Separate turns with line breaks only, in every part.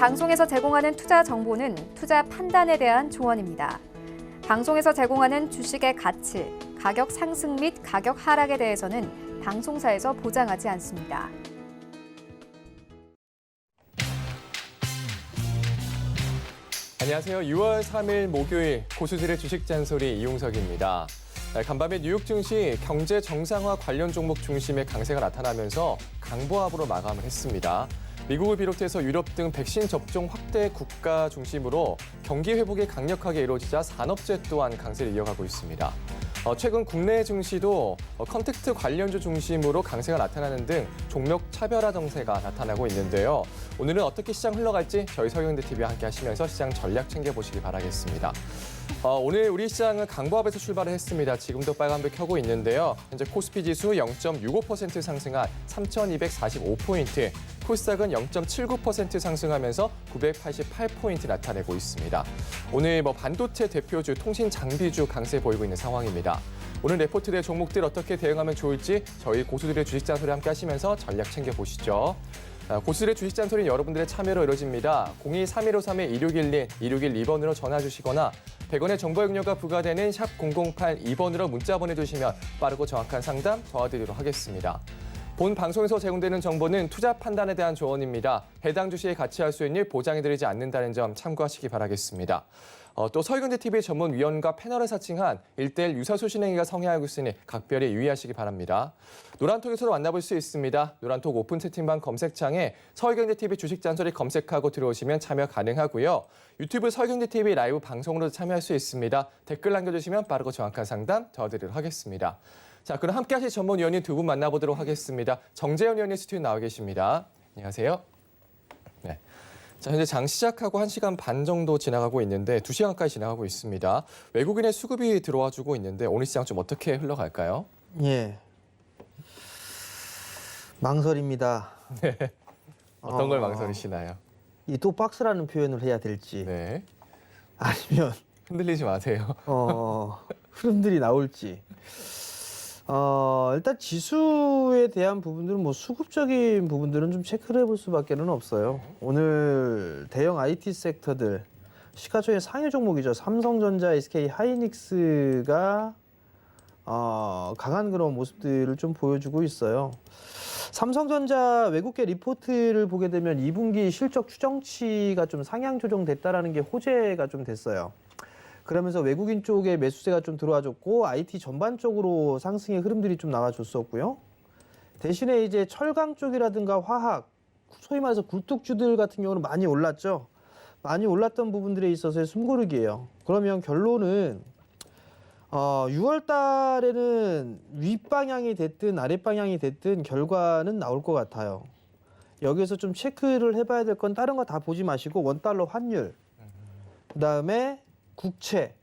방송에서 제공하는 투자 정보는 투자 판단에 대한 조언입니다. 방송에서 제공하는 주식의 가치, 가격 상승 및 가격 하락에 대해서는 방송사에서 보장하지 않습니다.
안녕하세요. 6월 3일 목요일 고수들의 주식 잔소리 이용석입니다. 간밤에 뉴욕 증시 경제 정상화 관련 종목 중심의 강세가 나타나면서 강보합으로 마감을 했습니다. 미국을 비롯해서 유럽 등 백신 접종 확대 국가 중심으로 경기 회복이 강력하게 이루어지자 산업재 또한 강세를 이어가고 있습니다. 최근 국내 증시도 컨택트 관련주 중심으로 강세가 나타나는 등 종목 차별화 정세가 나타나고 있는데요. 오늘은 어떻게 시장 흘러갈지 저희 서경대 TV와 함께 하시면서 시장 전략 챙겨보시기 바라겠습니다. 오늘 우리 시장은 강보합에서 출발을 했습니다. 지금도 빨간불 켜고 있는데요. 현재 코스피 지수 0.65% 상승한 3,245포인트, 코스닥은 0.79% 상승하면서 988포인트 나타내고 있습니다. 오늘 반도체 대표주, 통신 장비주 강세 보이고 있는 상황입니다. 오늘 레포트된 종목들 어떻게 대응하면 좋을지 저희 고수들의 주식 잔소리 함께 하시면서 전략 챙겨보시죠. 고수들의 주식 잔소리는 여러분들의 참여로 이루어집니다. 02-3153-2611, 2612번으로 전화 주시거나 100원의 정보 이용료가 부과되는 샵 0082번으로 문자 보내주시면 빠르고 정확한 상담 도와드리도록 하겠습니다. 본 방송에서 제공되는 정보는 투자 판단에 대한 조언입니다. 해당 주식의 가치와 수익률 보장해드리지 않는다는 점 참고하시기 바라겠습니다. 또 서경대 TV 전문 위원과 패널을 사칭한 1:1 유사수 신행위가 성행하고 있으니 각별히 유의하시기 바랍니다. 노란톡에서도 만나볼 수 있습니다. 노란톡 오픈 채팅방 검색창에 서경대 TV 주식 잔소리 검색하고 들어오시면 참여 가능하고요. 유튜브 서경대 TV 라이브 방송으로도 참여할 수 있습니다. 댓글 남겨주시면 빠르고 정확한 상담 도와드리도록 하겠습니다. 자, 그럼 함께 하실 전문 위원님 두 분 만나보도록 하겠습니다. 정재현 위원님 스튜디오에 나와 계십니다. 안녕하세요. 네. 자, 현재 장 시작하고 1시간 반 정도 지나가고 있는데 2시간까지 지나가고 있습니다. 외국인의 수급이 들어와주고 있는데 오늘 시장 좀 어떻게 흘러갈까요?
예. 망설입니다.
네. 어떤 걸 망설이시나요?
이 또 박스라는 표현을 해야 될지
네.
아니면
흔들리지 마세요.
흐름들이 나올지. 일단 지수에 대한 부분들은 수급적인 부분들은 좀 체크를 해볼 수밖에는 없어요. 오늘 대형 IT 섹터들 시가총액 상위 종목이죠. 삼성전자, SK 하이닉스가 강한 그런 모습들을 좀 보여주고 있어요. 삼성전자 외국계 리포트를 보게 되면 2분기 실적 추정치가 좀 상향 조정됐다라는 게 호재가 좀 됐어요. 그러면서 외국인 쪽에 매수세가 좀 들어와줬고 IT 전반적으로 상승의 흐름들이 좀 나와줬었고요. 대신에 이제 철강 쪽이라든가 화학, 소위 말해서 굴뚝주들 같은 경우는 많이 올랐죠. 많이 올랐던 부분들에 있어서의 숨고르기예요. 그러면 결론은 6월 달에는 윗방향이 됐든 아랫방향이 됐든 결과는 나올 것 같아요. 여기에서 좀 체크를 해봐야 될 건 다른 거 다 보지 마시고 원달러 환율, 그다음에 국채,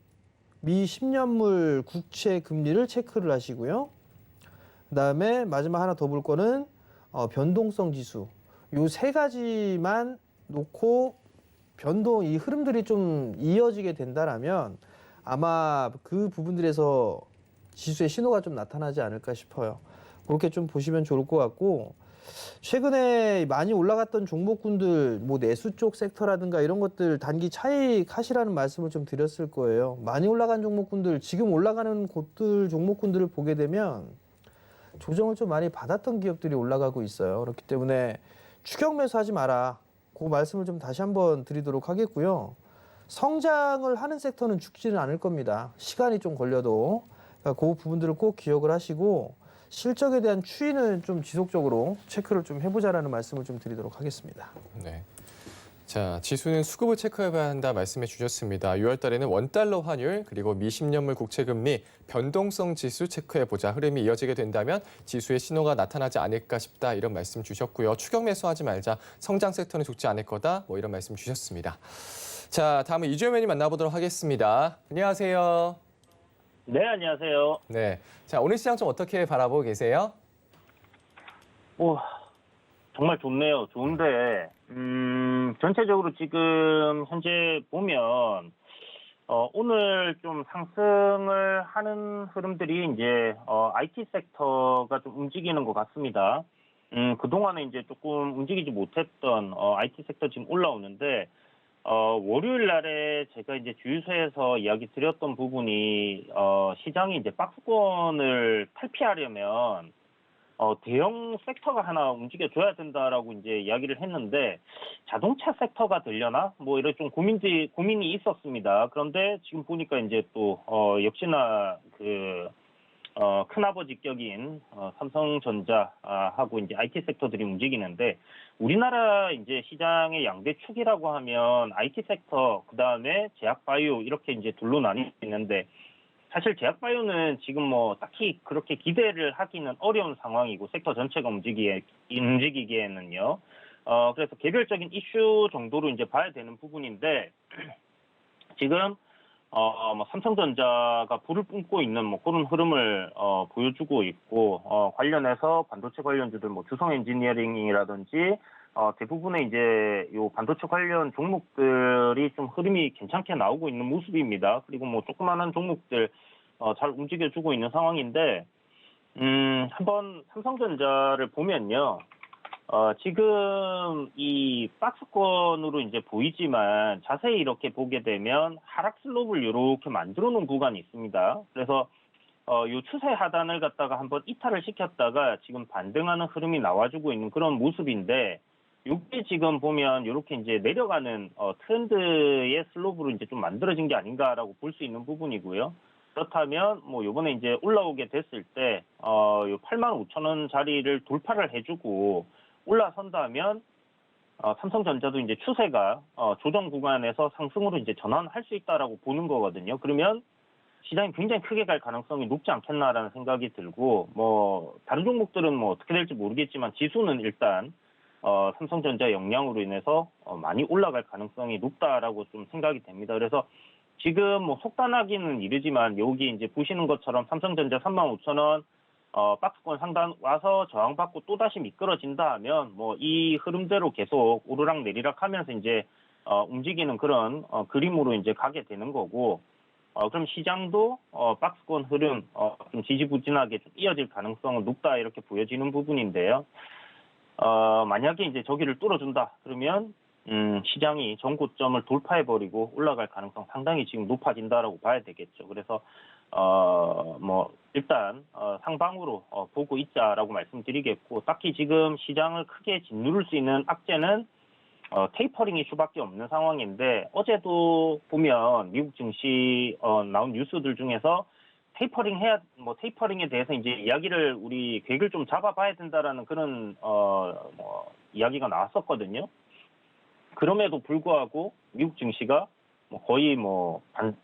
미 10년물 국채 금리를 체크를 하시고요. 그다음에 마지막 하나 더 볼 거는 변동성 지수. 요 세 가지만 놓고 이 흐름들이 좀 이어지게 된다라면 아마 그 부분들에서 지수의 신호가 좀 나타나지 않을까 싶어요. 그렇게 좀 보시면 좋을 것 같고, 최근에 많이 올라갔던 종목군들, 내수 쪽 섹터라든가 이런 것들 단기 차익하시라는 말씀을 좀 드렸을 거예요. 많이 올라간 종목군들, 지금 올라가는 곳들 종목군들을 보게 되면 조정을 좀 많이 받았던 기업들이 올라가고 있어요. 그렇기 때문에 추격 매수하지 마라. 그 말씀을 좀 다시 한번 드리도록 하겠고요. 성장을 하는 섹터는 죽지는 않을 겁니다. 시간이 좀 걸려도. 그러니까 그 부분들을 꼭 기억을 하시고 실적에 대한 추이는 좀 지속적으로 체크를 좀 해보자라는 말씀을 좀 드리도록 하겠습니다.
네. 자, 지수는 수급을 체크해봐야 한다 말씀해 주셨습니다. 6월 달에는 원달러 환율, 그리고 미 10년물 국채금리, 변동성 지수 체크해보자. 흐름이 이어지게 된다면 지수의 신호가 나타나지 않을까 싶다. 이런 말씀 주셨고요. 추격 매수하지 말자. 성장 섹터는 죽지 않을 거다. 이런 말씀 주셨습니다. 자, 다음은 이주영 의원님 만나보도록 하겠습니다. 안녕하세요.
네, 안녕하세요.
네. 자, 오늘 시장 좀 어떻게 바라보고 계세요?
정말 좋네요. 좋은데, 전체적으로 지금 현재 보면, 오늘 좀 상승을 하는 흐름들이 이제, IT 섹터가 좀 움직이는 것 같습니다. 그동안에 이제 조금 움직이지 못했던 IT 섹터 지금 올라오는데 월요일 날에 제가 이제 주유소에서 이야기 드렸던 부분이 시장이 이제 박스권을 탈피하려면 대형 섹터가 하나 움직여줘야 된다라고 이제 이야기를 했는데 자동차 섹터가 되려나? 뭐 이런 좀 고민이 있었습니다. 그런데 지금 보니까 이제 또 역시나 큰아버지 격인 삼성전자하고 이제 IT 섹터들이 움직이는데 우리나라 이제 시장의 양대 축이라고 하면 IT sek터, 그 다음에 제약바이오 이렇게 이제 둘로 나뉘어 있는데 사실 제약바이오는 지금 뭐 딱히 그렇게 기대를 하기는 어려운 상황이고 섹터 전체가 움직이기에는요. 그래서 개별적인 이슈 정도로 이제 봐야 되는 부분인데 지금 뭐 삼성전자가 불을 뿜고 있는 뭐 그런 흐름을 보여주고 있고 관련해서 반도체 관련주들 뭐 주성 엔지니어링이라든지 대부분의 이제 요 반도체 관련 종목들이 좀 흐름이 괜찮게 나오고 있는 모습입니다. 그리고 뭐 조그마한 종목들 잘 움직여주고 있는 상황인데 한번 삼성전자를 보면요. 지금 이 박스권으로 이제 보이지만 자세히 이렇게 보게 되면 하락 슬롭을 이렇게 만들어 놓은 구간이 있습니다. 그래서 요 추세 하단을 갖다가 한번 이탈을 시켰다가 지금 반등하는 흐름이 나와주고 있는 그런 모습인데 이게 지금 보면 이렇게 이제 내려가는 트렌드의 슬롭으로 이제 좀 만들어진 게 아닌가라고 볼 수 있는 부분이고요. 그렇다면 뭐 요번에 이제 올라오게 됐을 때 요 85,000원 자리를 돌파를 해주고 올라선다면 삼성전자도 이제 추세가 조정 구간에서 상승으로 이제 전환할 수 있다라고 보는 거거든요. 그러면 시장이 굉장히 크게 갈 가능성이 높지 않겠나라는 생각이 들고 뭐 다른 종목들은 뭐 어떻게 될지 모르겠지만 지수는 일단 삼성전자 영향으로 인해서 많이 올라갈 가능성이 높다라고 좀 생각이 됩니다. 그래서 지금 뭐 속단하기는 이르지만 여기 이제 보시는 것처럼 삼성전자 35,000원 박스권 상단 와서 저항받고 또다시 미끄러진다 하면 뭐 이 흐름대로 계속 오르락 내리락 하면서 이제 움직이는 그런 그림으로 이제 가게 되는 거고 그럼 시장도 박스권 흐름 좀 지지부진하게 좀 이어질 가능성은 높다 이렇게 보여지는 부분인데요. 만약에 이제 저기를 뚫어준다 그러면 시장이 전고점을 돌파해버리고 올라갈 가능성 상당히 지금 높아진다라고 봐야 되겠죠. 그래서 뭐 일단 상방으로 보고 있자라고 말씀드리겠고 딱히 지금 시장을 크게 짓누를 수 있는 악재는 테이퍼링이 수밖에 없는 상황인데 어제도 보면 미국 증시 나온 뉴스들 중에서 테이퍼링에 대해서 이제 이야기를 우리 계획을 좀 잡아봐야 된다라는 그런 이야기가 나왔었거든요. 그럼에도 불구하고 미국 증시가 거의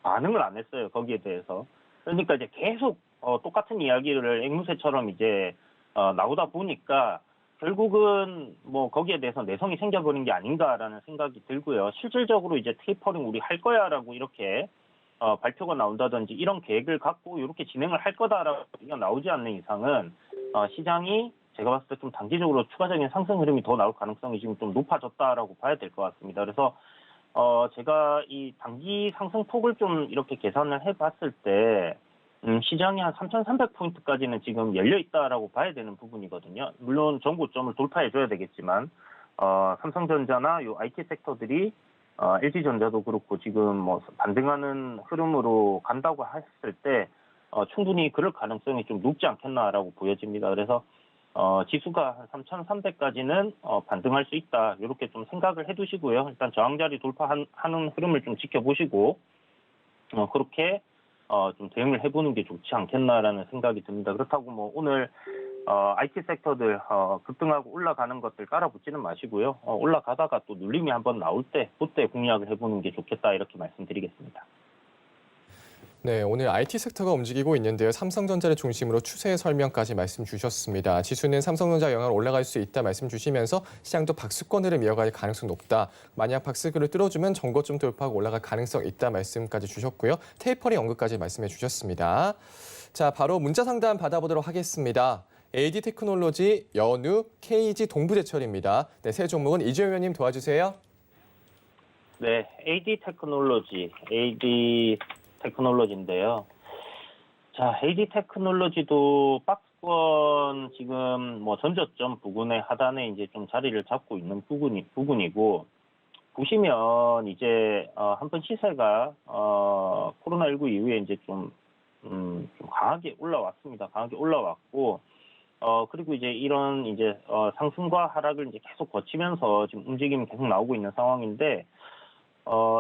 반응을 안 했어요. 거기에 대해서. 그러니까 이제 계속 똑같은 이야기를 앵무새처럼 이제 나오다 보니까 결국은 뭐 거기에 대해서 내성이 생겨버린 게 아닌가라는 생각이 들고요. 실질적으로 이제 테이퍼링 우리 할 거야라고 이렇게 발표가 나온다든지 이런 계획을 갖고 이렇게 진행을 할 거다라고 얘기가 나오지 않는 이상은 시장이 제가 봤을 때 좀 단기적으로 추가적인 상승 흐름이 더 나올 가능성이 지금 좀 높아졌다라고 봐야 될 것 같습니다. 그래서 제가 이 단기 상승 폭을 좀 이렇게 계산을 해봤을 때 시장이 한 3,300포인트까지는 지금 열려 있다라고 봐야 되는 부분이거든요. 물론 전고점을 돌파해줘야 되겠지만 삼성전자나 요 IT 섹터들이 LG전자도 그렇고 지금 뭐 반등하는 흐름으로 간다고 했을 때 충분히 그럴 가능성이 좀 높지 않겠나라고 보여집니다. 그래서 지수가 한 3,300까지는 반등할 수 있다. 이렇게 좀 생각을 해두시고요. 일단 저항자리 돌파하는 흐름을 좀 지켜보시고 그렇게 좀 대응을 해보는 게 좋지 않겠나라는 생각이 듭니다. 그렇다고 뭐 오늘 IT 섹터들 급등하고 올라가는 것들 깔아붙지는 마시고요. 올라가다가 또 눌림이 한번 나올 때 그때 공략을 해보는 게 좋겠다 이렇게 말씀드리겠습니다.
네, 오늘 IT 섹터가 움직이고 있는데요. 삼성전자를 중심으로 추세 설명까지 말씀 주셨습니다. 지수는 삼성전자 영향으로 올라갈 수 있다 말씀 주시면서 시장도 박스권 흐름 이어갈 가능성 높다. 만약 박스권을 뚫어주면 전고점 돌파하고 올라갈 가능성 있다 말씀까지 주셨고요. 테이퍼링 언급까지 말씀해 주셨습니다. 자, 바로 문자 상담 받아보도록 하겠습니다. AD테크놀로지, 연우, KG 동부제철입니다. 네, 새 종목은 이주영 의원님 도와주세요.
네, AD테크놀로지인데요. 자, AD테크놀로지도 하락권 지금 뭐 전저점 부근의 하단에 이제 좀 자리를 잡고 있는 부분이고, 보시면 이제 한번 시세가 코로나19 이후에 이제 좀 강하게 올라왔습니다. 강하게 올라왔고, 그리고 이제 이런 이제 상승과 하락을 이제 계속 거치면서 지금 움직임이 계속 나오고 있는 상황인데,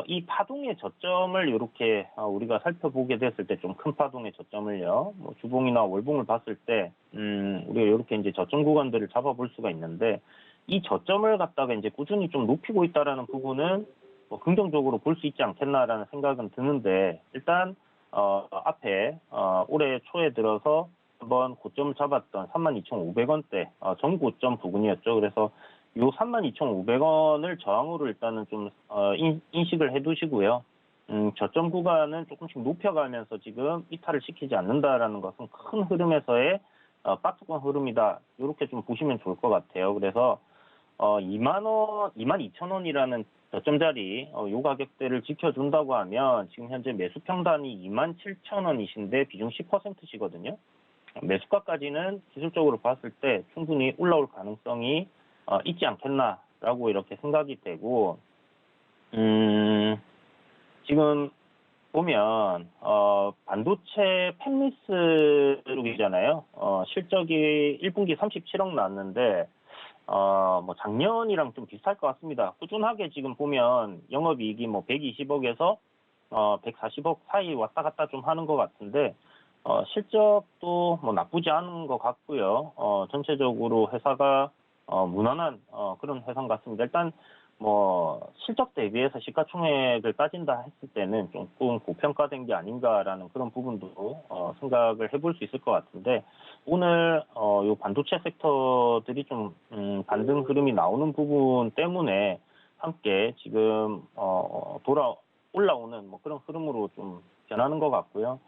이 파동의 저점을 이렇게 우리가 살펴보게 됐을 때, 좀 큰 파동의 저점을요, 뭐 주봉이나 월봉을 봤을 때, 우리가 이렇게 이제 저점 구간들을 잡아볼 수가 있는데, 이 저점을 갖다가 이제 꾸준히 좀 높이고 있다라는 부분은 뭐 긍정적으로 볼 수 있지 않겠나라는 생각은 드는데, 일단 앞에 올해 초에 들어서 한번 고점을 잡았던 32,500원대 전고점 부근이었죠. 그래서 요 32,500원을 저항으로 일단은 좀 인식을 해두시고요. 저점 구간은 조금씩 높여가면서 지금 이탈을 시키지 않는다라는 것은 큰 흐름에서의 박스권 흐름이다. 이렇게 좀 보시면 좋을 것 같아요. 그래서 22,000원이라는 저점 자리 요 가격대를 지켜준다고 하면 지금 현재 매수 평단이 27,000원이신데 비중 10%시거든요. 매수가까지는 기술적으로 봤을 때 충분히 올라올 가능성이 있지 않겠나라고 이렇게 생각이 되고, 지금 보면 반도체 팹리스룩이잖아요. 실적이 1분기 37억 나왔는데 뭐 작년이랑 좀 비슷할 것 같습니다. 꾸준하게 지금 보면 영업이익이 뭐 120억에서 140억 사이 왔다 갔다 좀 하는 것 같은데, 실적도 뭐 나쁘지 않은 것 같고요. 전체적으로 회사가 무난한 그런 회사 같습니다. 일단 뭐 실적 대비해서 시가총액을 따진다 했을 때는 조금 고평가된 게 아닌가라는 그런 부분도 생각을 해볼 수 있을 것 같은데, 오늘 요 반도체 섹터들이 좀 반등 흐름이 나오는 부분 때문에 함께 지금 올라오는 뭐 그런 흐름으로 좀 변하는 것 같고요.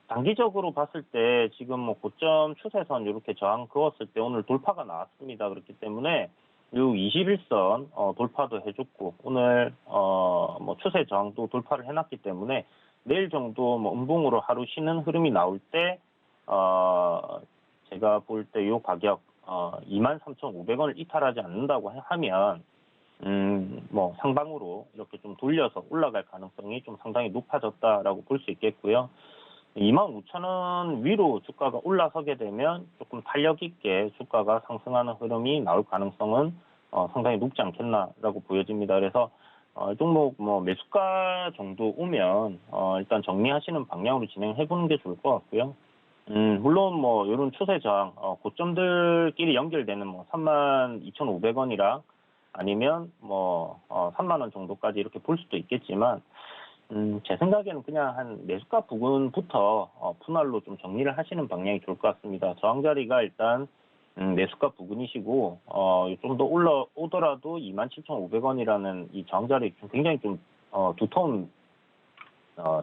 단기적으로 봤을 때 지금 뭐 고점 추세선 이렇게 저항 그었을 때 오늘 돌파가 나왔습니다. 그렇기 때문에 요 21선 돌파도 해줬고, 오늘 뭐 추세 저항도 돌파를 해놨기 때문에 내일 정도 뭐 음봉으로 하루 쉬는 흐름이 나올 때 제가 볼 때 요 가격 23,500원을 이탈하지 않는다고 하면 뭐 상방으로 이렇게 좀 돌려서 올라갈 가능성이 좀 상당히 높아졌다라고 볼 수 있겠고요. 25,000원 위로 주가가 올라서게 되면 조금 탄력 있게 주가가 상승하는 흐름이 나올 가능성은 상당히 높지 않겠나라고 보여집니다. 그래서 종목 뭐 매수가 정도 오면 일단 정리하시는 방향으로 진행해 보는 게 좋을 것 같고요. 물론 뭐 이런 추세 저항 고점들끼리 연결되는 뭐 32,500원이랑 아니면 뭐 3만 원 정도까지 이렇게 볼 수도 있겠지만, 제 생각에는 그냥 한 매수가 부근부터 분할로 좀 정리를 하시는 방향이 좋을 것 같습니다. 저항 자리가 일단 매수가 부근이시고, 좀 더 올라오더라도 27,500원이라는 이 저항 자리 굉장히 좀 두터운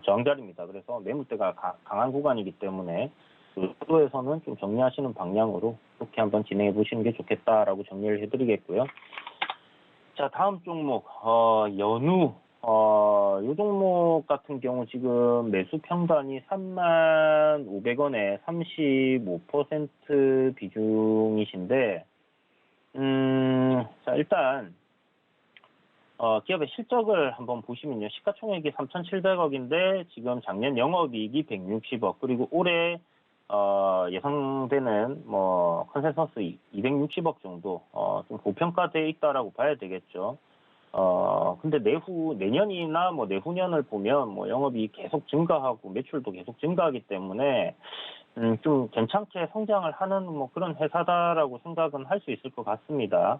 저항 자리입니다. 그래서 매물대가 강한 구간이기 때문에 그 프로에서는 좀 정리하시는 방향으로 그렇게 한번 진행해 보시는 게 좋겠다라고 정리를 해드리겠고요. 자, 다음 종목 연우. 이 종목 같은 경우 지금 매수 평단이 35,000원에 35% 비중이신데, 자, 일단 기업의 실적을 한번 보시면요, 시가총액이 3,700억인데 지금 작년 영업이익이 160억, 그리고 올해 예상되는 뭐 컨센서스 260억 정도 좀 고평가되어 있다라고 봐야 되겠죠. 근데 내년이나 뭐 내후년을 보면 뭐 영업이익 계속 증가하고 매출도 계속 증가하기 때문에 좀 괜찮게 성장을 하는 뭐 그런 회사다라고 생각은 할 수 있을 것 같습니다.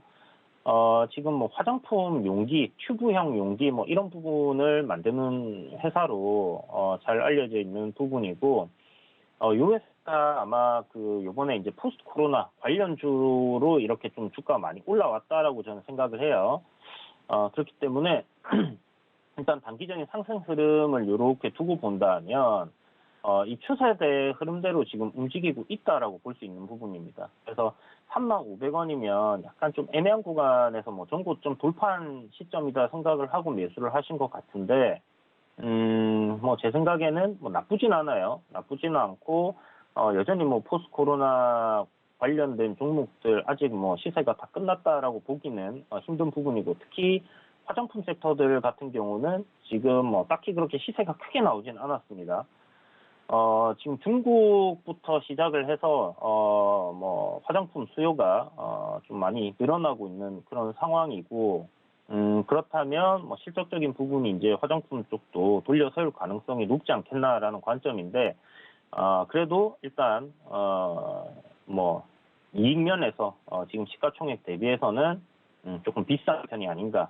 지금 뭐 화장품 용기, 튜브형 용기 뭐 이런 부분을 만드는 회사로 잘 알려져 있는 부분이고, 요 회사가 아마 요번에 이제 포스트 코로나 관련주로 이렇게 좀 주가가 많이 올라왔다라고 저는 생각을 해요. 그렇기 때문에 일단 단기적인 상승 흐름을 이렇게 두고 본다면 이 추세대 흐름대로 지금 움직이고 있다라고 볼 수 있는 부분입니다. 그래서 35,500원이면 약간 좀 애매한 구간에서 뭐 전고점 돌파한 시점이다 생각을 하고 매수를 하신 것 같은데, 뭐 제 생각에는 뭐 나쁘진 않아요. 나쁘지는 않고 여전히 뭐 포스트 코로나 관련된 종목들 아직 뭐 시세가 다 끝났다라고 보기는 힘든 부분이고, 특히 화장품 섹터들 같은 경우는 지금 뭐 딱히 그렇게 시세가 크게 나오진 않았습니다. 지금 중국부터 시작을 해서 뭐 화장품 수요가 좀 많이 늘어나고 있는 그런 상황이고, 그렇다면 뭐 실적적인 부분이 이제 화장품 쪽도 돌려 세울 가능성이 높지 않겠나라는 관점인데, 그래도 일단 뭐 이익 면에서 지금 시가총액 대비해서는 조금 비싼 편이 아닌가,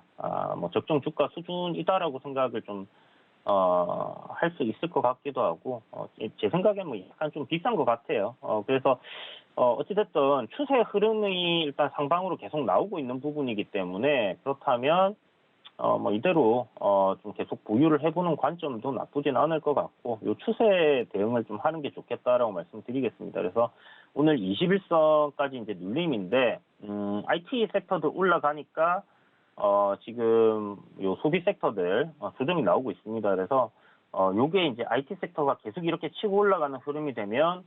뭐 적정 주가 수준이다라고 생각을 좀 할 수 있을 것 같기도 하고, 제 생각엔 뭐 약간 좀 비싼 것 같아요. 그래서 어찌됐든 추세 흐름이 일단 상방으로 계속 나오고 있는 부분이기 때문에, 그렇다면 뭐 이대로 좀 계속 보유를 해보는 관점도 나쁘진 않을 것 같고, 요 추세 대응을 좀 하는 게 좋겠다라고 말씀드리겠습니다. 그래서 오늘 21선까지 이제 눌림인데, IT 섹터도 올라가니까 지금 요 소비 섹터들 조정이 나오고 있습니다. 그래서 요게 이제 IT 섹터가 계속 이렇게 치고 올라가는 흐름이 되면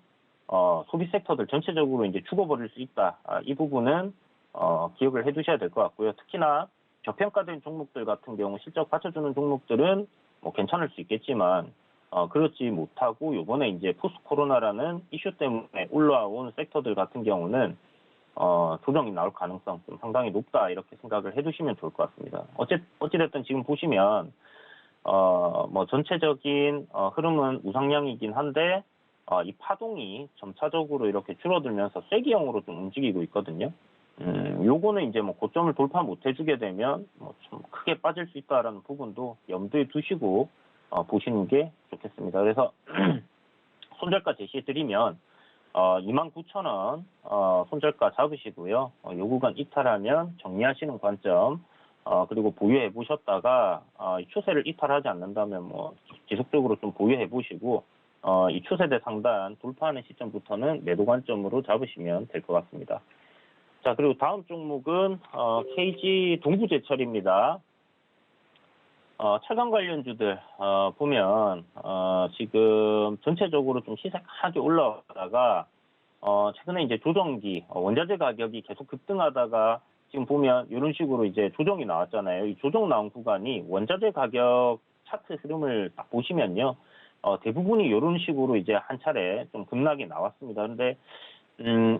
소비 섹터들 전체적으로 이제 죽어버릴 수 있다. 이 부분은 기억을 해두셔야 될 것 같고요. 특히나 저평가된 종목들 같은 경우, 실적 받쳐주는 종목들은 뭐 괜찮을 수 있겠지만 그렇지 못하고 요번에 이제 포스트 코로나라는 이슈 때문에 올라온 섹터들 같은 경우는 조정이 나올 가능성 좀 상당히 높다, 이렇게 생각을 해두시면 좋을 것 같습니다. 어찌됐든 지금 보시면 뭐 전체적인 흐름은 우상향이긴 한데 이 파동이 점차적으로 이렇게 줄어들면서 쐐기형으로 좀 움직이고 있거든요. 요거는 이제 뭐 고점을 돌파 못 해주게 되면 뭐 좀 크게 빠질 수 있다라는 부분도 염두에 두시고 보시는 게 좋겠습니다. 그래서 손절가 제시해드리면 29,000원 손절가 잡으시고요. 요 구간 이탈하면 정리하시는 관점, 그리고 보유해 보셨다가 이 추세를 이탈하지 않는다면 뭐 지속적으로 좀 보유해 보시고, 이 추세대 상단 돌파하는 시점부터는 매도 관점으로 잡으시면 될 것 같습니다. 자, 그리고 다음 종목은 KG 동부제철입니다. 차관 관련주들 보면 지금 전체적으로 좀 시세하게 올라가다가 최근에 이제 조정기, 원자재 가격이 계속 급등하다가 지금 보면 이런 식으로 이제 조정이 나왔잖아요. 이 조정 나온 구간이 원자재 가격 차트 흐름을 딱 보시면요, 대부분이 이런 식으로 이제 한 차례 좀 급락이 나왔습니다. 그런데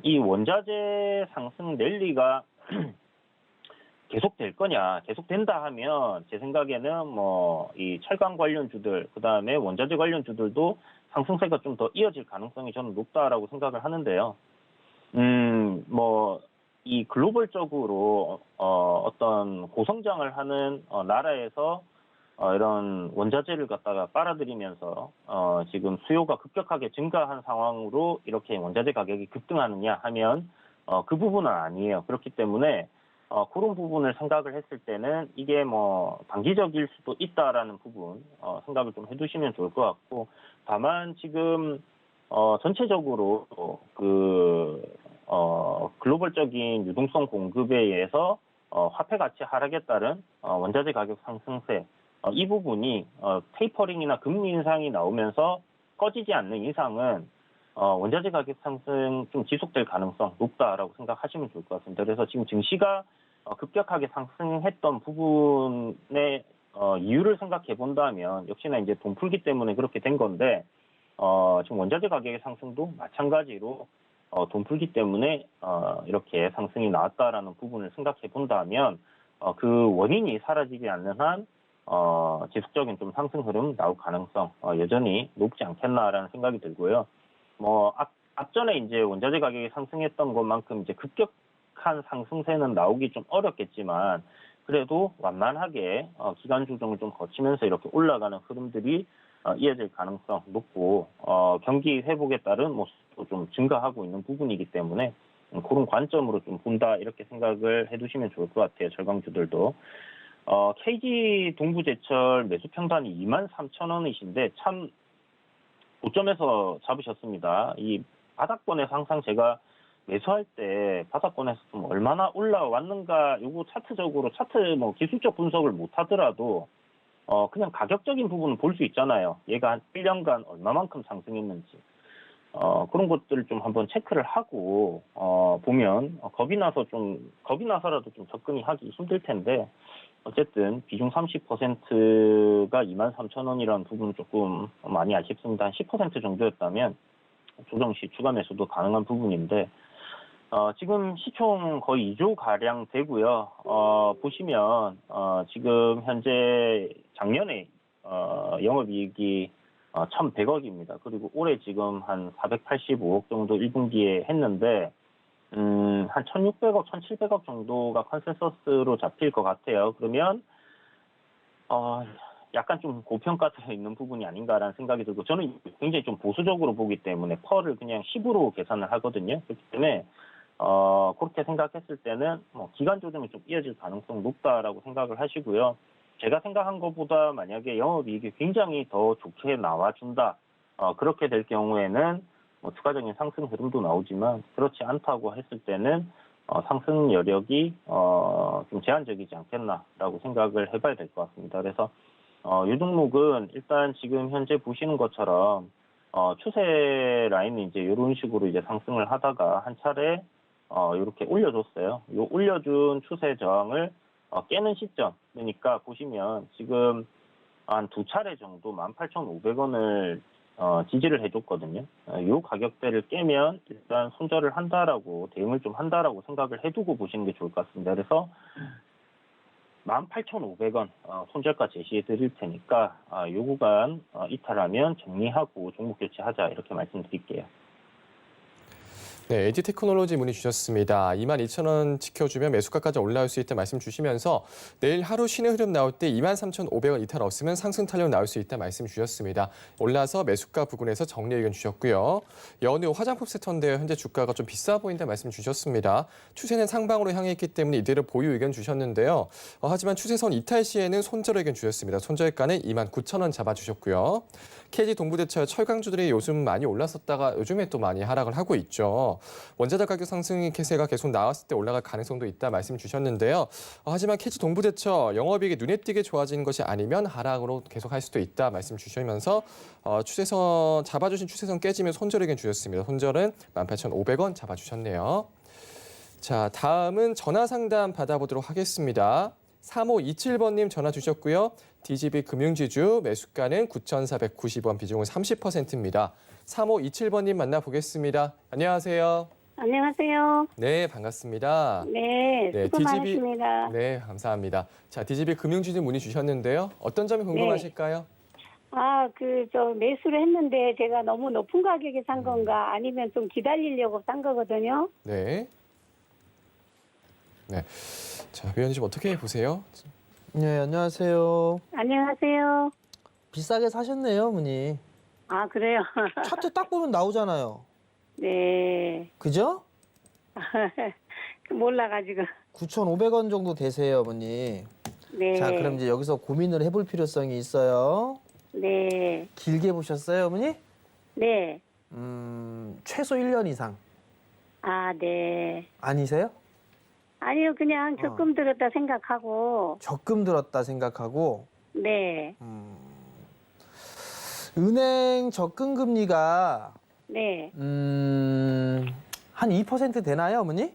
이 원자재 상승 랠리가 계속 될 거냐, 계속 된다 하면 제 생각에는 뭐 이 철강 관련주들, 그 다음에 원자재 관련주들도 상승세가 좀 더 이어질 가능성이 저는 높다라고 생각을 하는데요. 뭐 이 글로벌적으로 어떤 고성장을 하는 나라에서 이런 원자재를 갖다가 빨아들이면서 지금 수요가 급격하게 증가한 상황으로 이렇게 원자재 가격이 급등하느냐 하면 그 부분은 아니에요. 그렇기 때문에 그런 부분을 생각을 했을 때는 이게 뭐 단기적일 수도 있다라는 부분 생각을 좀 해두시면 좋을 것 같고, 다만 지금 전체적으로 글로벌적인 유동성 공급에 의해서 화폐 가치 하락에 따른 원자재 가격 상승세, 이 부분이 테이퍼링이나 금리 인상이 나오면서 꺼지지 않는 이상은 원자재 가격 상승 좀 지속될 가능성 높다라고 생각하시면 좋을 것 같습니다. 그래서 지금 증시가 급격하게 상승했던 부분의 이유를 생각해 본다면 역시나 이제 돈 풀기 때문에 그렇게 된 건데, 지금 원자재 가격의 상승도 마찬가지로 돈 풀기 때문에 이렇게 상승이 나왔다라는 부분을 생각해 본다면 그 원인이 사라지지 않는 한 지속적인 좀 상승 흐름 나올 가능성 여전히 높지 않겠나라는 생각이 들고요. 뭐 앞전에 이제 원자재 가격이 상승했던 것만큼 이제 급격한 상승세는 나오기 좀 어렵겠지만, 그래도 완만하게 기간 조정을 좀 거치면서 이렇게 올라가는 흐름들이 이어질 가능성 높고, 경기 회복에 따른 모습도 좀 증가하고 있는 부분이기 때문에 그런 관점으로 좀 본다, 이렇게 생각을 해두시면 좋을 것 같아요. 절강주들도. KG 동부제철 매수 평단이 23,000원이신데 참 고점에서 잡으셨습니다. 이 바닥권에서 항상 제가 매수할 때 바닥권에서 좀 얼마나 올라왔는가, 요거 차트적으로 차트 뭐 기술적 분석을 못 하더라도 그냥 가격적인 부분은 볼 수 있잖아요. 얘가 한 1년간 얼마만큼 상승했는지. 그런 것들을 좀 한번 체크를 하고 보면 겁이 나서라도 좀 접근이 하기 힘들 텐데 어쨌든 비중 30%가 23,000원이라는 부분은 조금 많이 아쉽습니다. 한 10% 정도였다면 조정 시 추가 매수도 가능한 부분인데 지금 시총 거의 2조 가량 되고요. 보시면 지금 현재 작년에 영업이익이 1,100억입니다. 그리고 올해 지금 한 485억 정도 1분기에 했는데 한 1,600억, 1,700억 정도가 컨센서스로 잡힐 것 같아요. 그러면 약간 좀 고평가되어 있는 부분이 아닌가라는 생각이 들고 저는 굉장히 좀 보수적으로 보기 때문에 펄을 그냥 10으로 계산을 하거든요. 그렇기 때문에 그렇게 생각했을 때는 기간 조정이 좀 이어질 가능성 높다라고 생각을 하시고요. 제가 생각한 것보다 만약에 영업이익이 굉장히 더 좋게 나와준다. 그렇게 될 경우에는 추가적인 상승 흐름도 나오지만 그렇지 않다고 했을 때는 상승 여력이 좀 제한적이지 않겠나라고 생각을 해봐야 될 것 같습니다. 그래서 이 종목은 일단 지금 현재 보시는 것처럼 추세 라인은 이제 이런 식으로 이제 상승을 하다가 한 차례 이렇게 올려줬어요. 이 올려준 추세 저항을 깨는 시점. 그러니까 보시면 지금 한 두 차례 정도 18,500원을 지지를 해줬거든요. 이 가격대를 깨면 일단 손절을 한다라고 대응을 좀 한다라고 생각을 해두고 보시는 게 좋을 것 같습니다. 그래서 18,500원 손절가 제시해 드릴 테니까 이 구간 이탈하면 정리하고 종목 교체하자 이렇게 말씀드릴게요.
네, 에디테크놀로지 문의 주셨습니다. 22,000원 지켜주면 매수가까지 올라올 수 있다 말씀 주시면서 내일 하루 신의 흐름 나올 때 23,500원 이탈 없으면 상승 탄력 나올 수 있다 말씀 주셨습니다. 올라서 매수가 부근에서 정리 의견 주셨고요. 연우 화장품 세터인데요. 현재 주가가 좀 비싸 보인다 말씀 주셨습니다. 추세는 상방으로 향해 있기 때문에 이대로 보유 의견 주셨는데요. 하지만 추세선 이탈 시에는 손절 의견 주셨습니다. 손절가는 29,000원 잡아주셨고요. KG 동부대처 철강주들이 요즘 많이 올랐었다가 요즘에 또 많이 하락을 하고 있죠. 원자재 가격 상승 기세가 계속 나왔을 때 올라갈 가능성도 있다 말씀 주셨는데요. 하지만 KG 동부대처 영업이익이 눈에 띄게 좋아지는 것이 아니면 하락으로 계속할 수도 있다 말씀 주시면서 추세선 잡아주신 추세선 깨지면 손절 의견 주셨습니다. 손절은 18,500원 잡아주셨네요. 자, 다음은 전화 상담 받아보도록 하겠습니다. 3527번님 전화 주셨고요. DGB 금융지주 매수가는 9,490원, 비중은 30%입니다. 3527번님 만나보겠습니다. 안녕하세요.
안녕하세요.
네, 반갑습니다.
네, 수고 많으십니다.
네, 감사합니다. 자, DGB 금융지주 문의 주셨는데요. 어떤 점이 궁금하실까요?
매수를 했는데 제가 너무 높은 가격에 산 건가 아니면 좀 기다리려고 산 거거든요.
네. 네. 자, 위원님 어떻게 보세요?
네, 안녕하세요.
안녕하세요.
비싸게 사셨네요, 어머니.
아, 그래요?
차트 딱 보면 나오잖아요.
네.
그죠?
몰라가지고.
9,500원 정도 되세요, 어머니.
네.
자, 그럼 이제 여기서 고민을 해볼 필요성이 있어요.
네.
길게 보셨어요, 어머니?
네.
최소 1년 이상.
아, 네.
아니세요?
아니요, 그냥 적금 들었다 생각하고.
적금 들었다 생각하고.
네.
은행 적금 금리가
네.
한 2% 되나요, 어머니?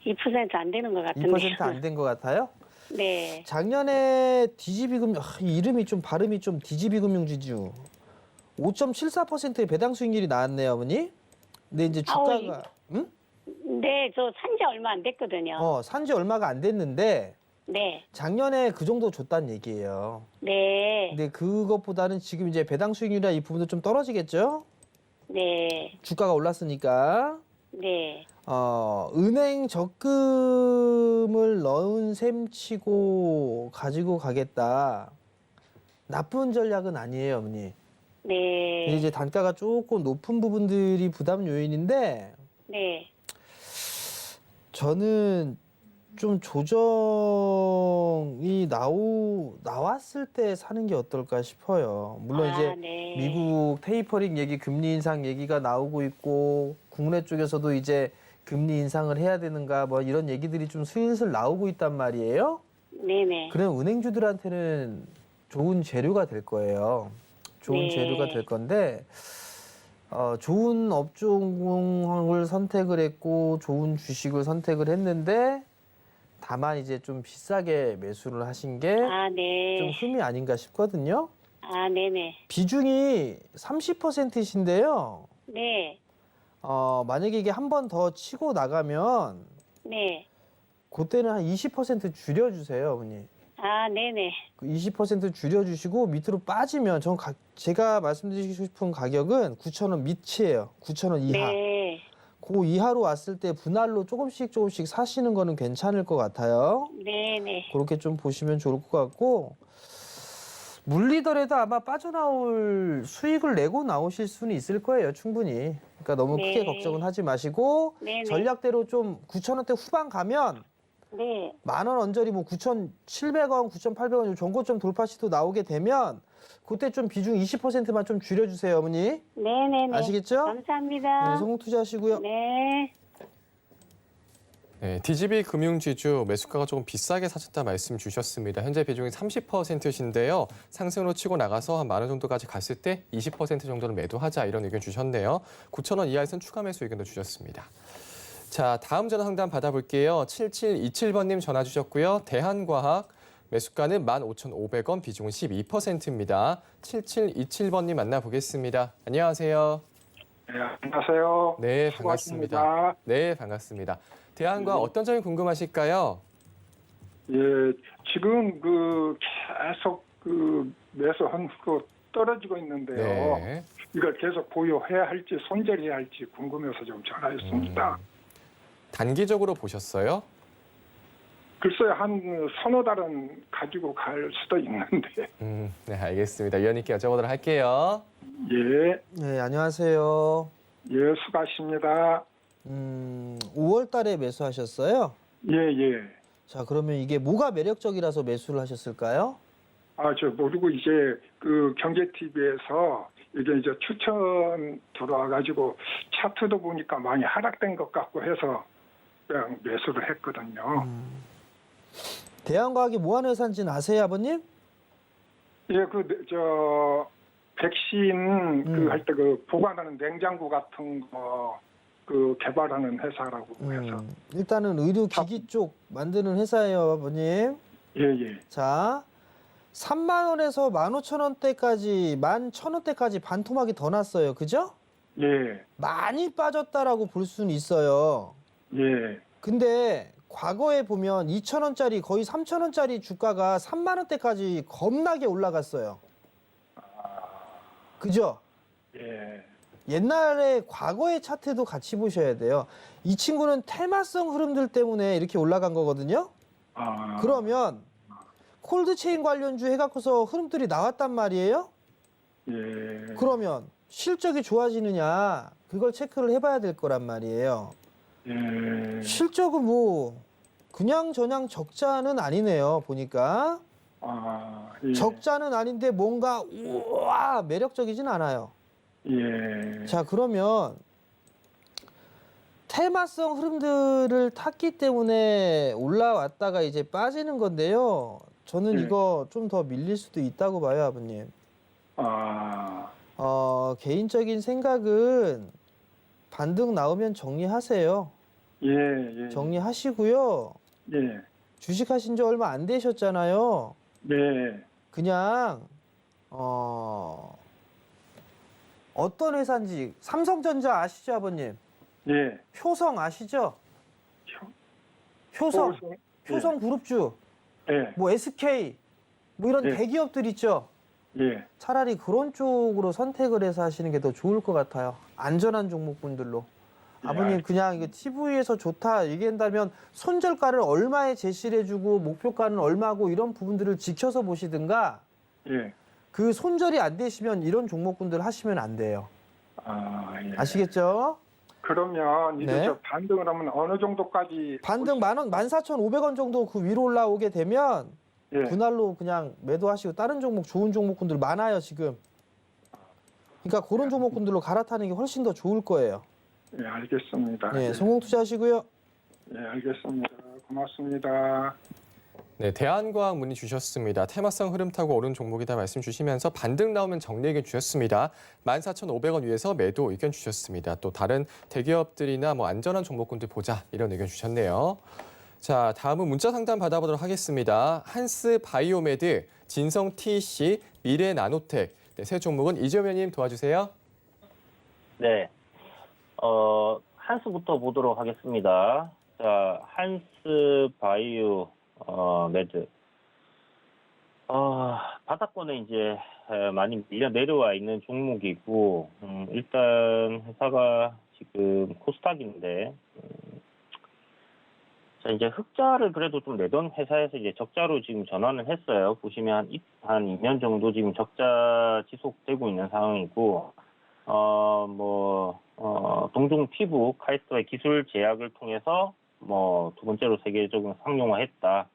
2% 안 되는 것 같은데.
2% 안 된 것 같아요?
네.
작년에 DGB 금융, 이름이 좀 발음이 좀 DGB 금융지주 5.74%의 배당 수익률이 나왔네요, 어머니. 근데 이제 주가가 응?
네, 저 산지 얼마 안 됐거든요.
산지 얼마가 안 됐는데
네.
작년에 그 정도 줬다는 얘기예요.
네.
근데 그것보다는 지금 이제 배당 수익률이나 이 부분도 좀 떨어지겠죠?
네.
주가가 올랐으니까.
네.
은행 적금을 넣은 셈치고 가지고 가겠다. 나쁜 전략은 아니에요, 어머니.
네.
근데 이제 단가가 조금 높은 부분들이 부담 요인인데
네.
저는 좀 조정이 나왔을 때 사는 게 어떨까 싶어요. 물론 이제
네.
미국 테이퍼링 얘기, 금리 인상 얘기가 나오고 있고 국내 쪽에서도 이제 금리 인상을 해야 되는가 뭐 이런 얘기들이 좀 슬슬 나오고 있단 말이에요.
네네.
그럼 은행주들한테는 좋은 재료가 될 거예요. 좋은
네.
재료가 될 건데 좋은 업종을 선택을 했고 좋은 주식을 선택을 했는데 다만 이제 좀 비싸게 매수를 하신 게 좀
아, 네.
흠이 아닌가 싶거든요.
아, 네네.
비중이 30%신데요.
네.
만약에 이게 한 번 더 치고 나가면
네.
그때는 한 20% 줄여주세요, 어머니.
아, 네네.
그 20% 줄여주시고 밑으로 빠지면 제가 말씀드리고 싶은 가격은 9,000원 밑이에요. 9,000원 이하.
네.
그 이하로 왔을 때 분할로 조금씩 사시는 거는 괜찮을 것 같아요.
네네.
그렇게 좀 보시면 좋을 것 같고 물리더라도 아마 빠져나올 수익을 내고 나오실 수는 있을 거예요, 충분히. 그러니까 너무
네.
크게 걱정은 하지 마시고
네네.
전략대로 좀 9,000원대 후반 가면
네.
10,000원 언저리 뭐 9,700원, 9,800원 정고점 돌파 시도 나오게 되면 그때 좀 비중 20%만 좀 줄여주세요, 어머니.
네네네.
아시겠죠?
감사합니다.
네, 성공 투자하시고요.
네.
네, DGB 금융지주 매수가가 조금 비싸게 사셨다 말씀 주셨습니다. 현재 비중이 30%신데요. 상승으로 치고 나가서 한 10,000원 정도까지 갔을 때 20% 정도는 매도하자 이런 의견 주셨네요. 9,000원 이하에서는 추가 매수 의견도 주셨습니다. 자, 다음 전화 상담 받아볼게요. 7727번님 전화 주셨고요. 대한과학 매수가는 15,500원, 비중은 12%입니다. 7727번님 만나보겠습니다. 안녕하세요.
네, 안녕하세요.
네, 반갑습니다.
수고하십니다.
네, 반갑습니다. 대한과학 어떤 점이 궁금하실까요?
예, 지금 계속 매수한 거 떨어지고 있는데요.
네.
이걸 계속 보유해야 할지 손절해야 할지 궁금해서 좀 전화했습니다.
단기적으로 보셨어요?
글쎄요, 한 서너 달은 가지고 갈 수도 있는데.
네, 알겠습니다. 위원님께 여쭤보도록 할게요.
예,
네, 안녕하세요.
예, 수고하십니다.
5월 달에 매수하셨어요?
예, 예.
자, 그러면 이게 뭐가 매력적이라서 매수를 하셨을까요?
저 모르고 이제 경제TV에서 이게 이제 추천 들어와가지고 차트도 보니까 많이 하락된 것 같고 해서 그냥 매수를 했거든요.
대한과학이 뭐 하는 회사인지는 아세요, 아버님?
예, 백신 할 때 보관하는 냉장고 같은 거 개발하는 회사라고 해서.
일단은 의료기기 쪽 만드는 회사예요, 아버님.
예, 예.
자, 3만 원에서 15,000원대까지, 11,000원대까지 반토막이 더 났어요. 그죠?
예,
많이 빠졌다라고 볼 수는 있어요.
예.
근데 과거에 보면 2,000원짜리 거의 3,000원짜리 주가가 3만 원대까지 겁나게 올라갔어요. 그죠?
예.
옛날에 과거의 차트도 같이 보셔야 돼요. 이 친구는 테마성 흐름들 때문에 이렇게 올라간 거거든요. 그러면 콜드체인 관련주 해갖고서 흐름들이 나왔단 말이에요.
예.
그러면 실적이 좋아지느냐 그걸 체크를 해봐야 될 거란 말이에요.
예.
실적은 뭐 그냥 저냥 적자는 아니네요. 보니까
예.
적자는 아닌데 뭔가 우와 매력적이진 않아요.
예.
자, 그러면 테마성 흐름들을 탔기 때문에 올라왔다가 이제 빠지는 건데요. 저는 이거 좀 더 밀릴 수도 있다고 봐요, 아버님. 개인적인 생각은 반등 나오면 정리하세요.
예, 예.
정리하시고요.
예.
주식하신 지 얼마 안 되셨잖아요.
네.
그냥 어떤 회사인지 삼성전자 아시죠, 아버님?
예.
효성 아시죠?
효성.
효성 그룹주,
예.
뭐 SK, 뭐 이런
예.
대기업들 있죠?
예.
차라리 그런 쪽으로 선택을 해서 하시는 게 더 좋을 것 같아요. 안전한 종목분들로.
예,
아버님 그냥 이거 TV에서 좋다 얘기한다면 손절가를 얼마에 제시를 해주고 목표가는 얼마고 이런 부분들을 지켜서 보시든가
예.
그 손절이 안 되시면 이런 종목분들 하시면 안 돼요.
예.
아시겠죠?
그러면 이제
네.
저 반등을 하면 어느 정도까지
반등 14,500원 정도 그 위로 올라오게 되면
예.
분할로 그냥 매도하시고 다른 종목 좋은 종목군들 많아요 지금. 그러니까 그런 종목군들로 갈아타는 게 훨씬 더 좋을 거예요.
예, 알겠습니다.
네, 성공 투자하시고요.
예, 알겠습니다. 고맙습니다.
네, 대한과학 문의 주셨습니다. 테마성 흐름 타고 오른 종목이다 말씀 주시면서 반등 나오면 정리 의견 주셨습니다. 14,500원 위에서 매도 의견 주셨습니다. 또 다른 대기업들이나 안전한 종목군들 보자 이런 의견 주셨네요. 자, 다음은 문자 상담 받아보도록 하겠습니다. 한스 바이오메드, 진성 TC, 미래 나노텍. 네, 세 종목은 이재호 위원님 도와주세요.
네. 한스부터 보도록 하겠습니다. 자, 한스 바이오 매드. 바닥권에 이제 많이 밀려 내려와 있는 종목이고, 일단 회사가 지금 코스닥인데, 자, 이제 흑자를 그래도 좀 내던 회사에서 이제 적자로 지금 전환을 했어요. 보시면 한 2년 정도 지금 적자 지속되고 있는 상황이고, 동종 피부 카이스트의 기술 제약을 통해서 두 번째로 세계적으로 상용화했다.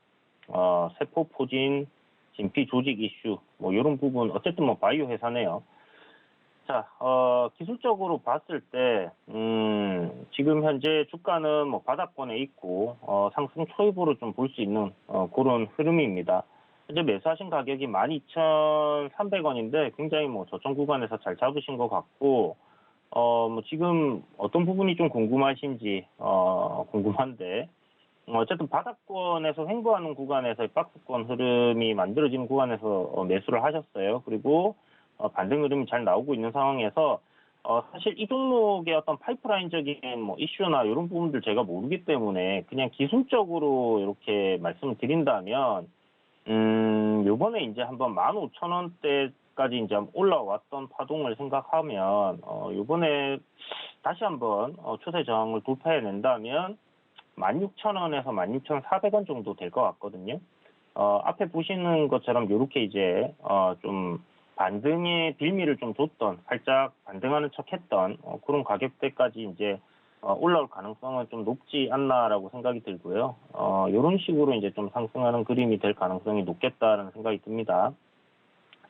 세포 포진, 진피 조직 이슈, 이런 부분, 어쨌든 바이오 회사네요. 자, 기술적으로 봤을 때, 지금 현재 주가는 바닥권에 있고, 상승 초입으로 좀 볼 수 있는, 그런 흐름입니다. 현재 매수하신 가격이 12,300원인데, 굉장히 저점 구간에서 잘 잡으신 것 같고, 지금 어떤 부분이 좀 궁금하신지, 궁금한데, 어쨌든 바닥권에서 횡보하는 구간에서 박스권 흐름이 만들어지는 구간에서 매수를 하셨어요. 그리고 반등 흐름이 잘 나오고 있는 상황에서 사실 이 종목의 어떤 파이프라인적인 이슈나 이런 부분들 제가 모르기 때문에 그냥 기술적으로 이렇게 말씀을 드린다면 요번에 이제 한번 15,000원대까지 이제 올라왔던 파동을 생각하면 요번에 다시 한번 추세 저항을 돌파해낸다면 16,000원에서 16,400원 정도 될 것 같거든요. 앞에 보시는 것처럼 이렇게 이제 좀 반등의 빌미를 좀 줬던, 살짝 반등하는 척했던 그런 가격대까지 이제 올라올 가능성은 좀 높지 않나라고 생각이 들고요. 이런 식으로 이제 좀 상승하는 그림이 될 가능성이 높겠다라는 생각이 듭니다.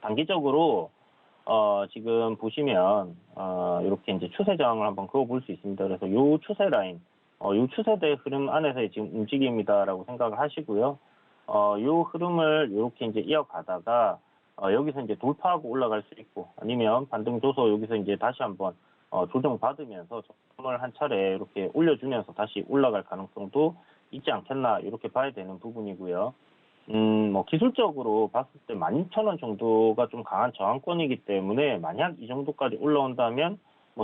단기적으로 지금 보시면 이렇게 이제 추세 저항을 한번 그어볼 수 있습니다. 그래서 이 추세 라인, 이 추세대 흐름 안에서의 지금 움직임이다라고 생각을 하시고요. 이 흐름을 이렇게 이제 이어가다가 여기서 이제 돌파하고 올라갈 수 있고, 아니면 반등 줘서 여기서 이제 다시 한번 조정받으면서 점을 한 차례 이렇게 올려주면서 다시 올라갈 가능성도 있지 않겠나, 이렇게 봐야 되는 부분이고요. 기술적으로 봤을 때 16,000원 정도가 좀 강한 저항권이기 때문에 만약 이 정도까지 올라온다면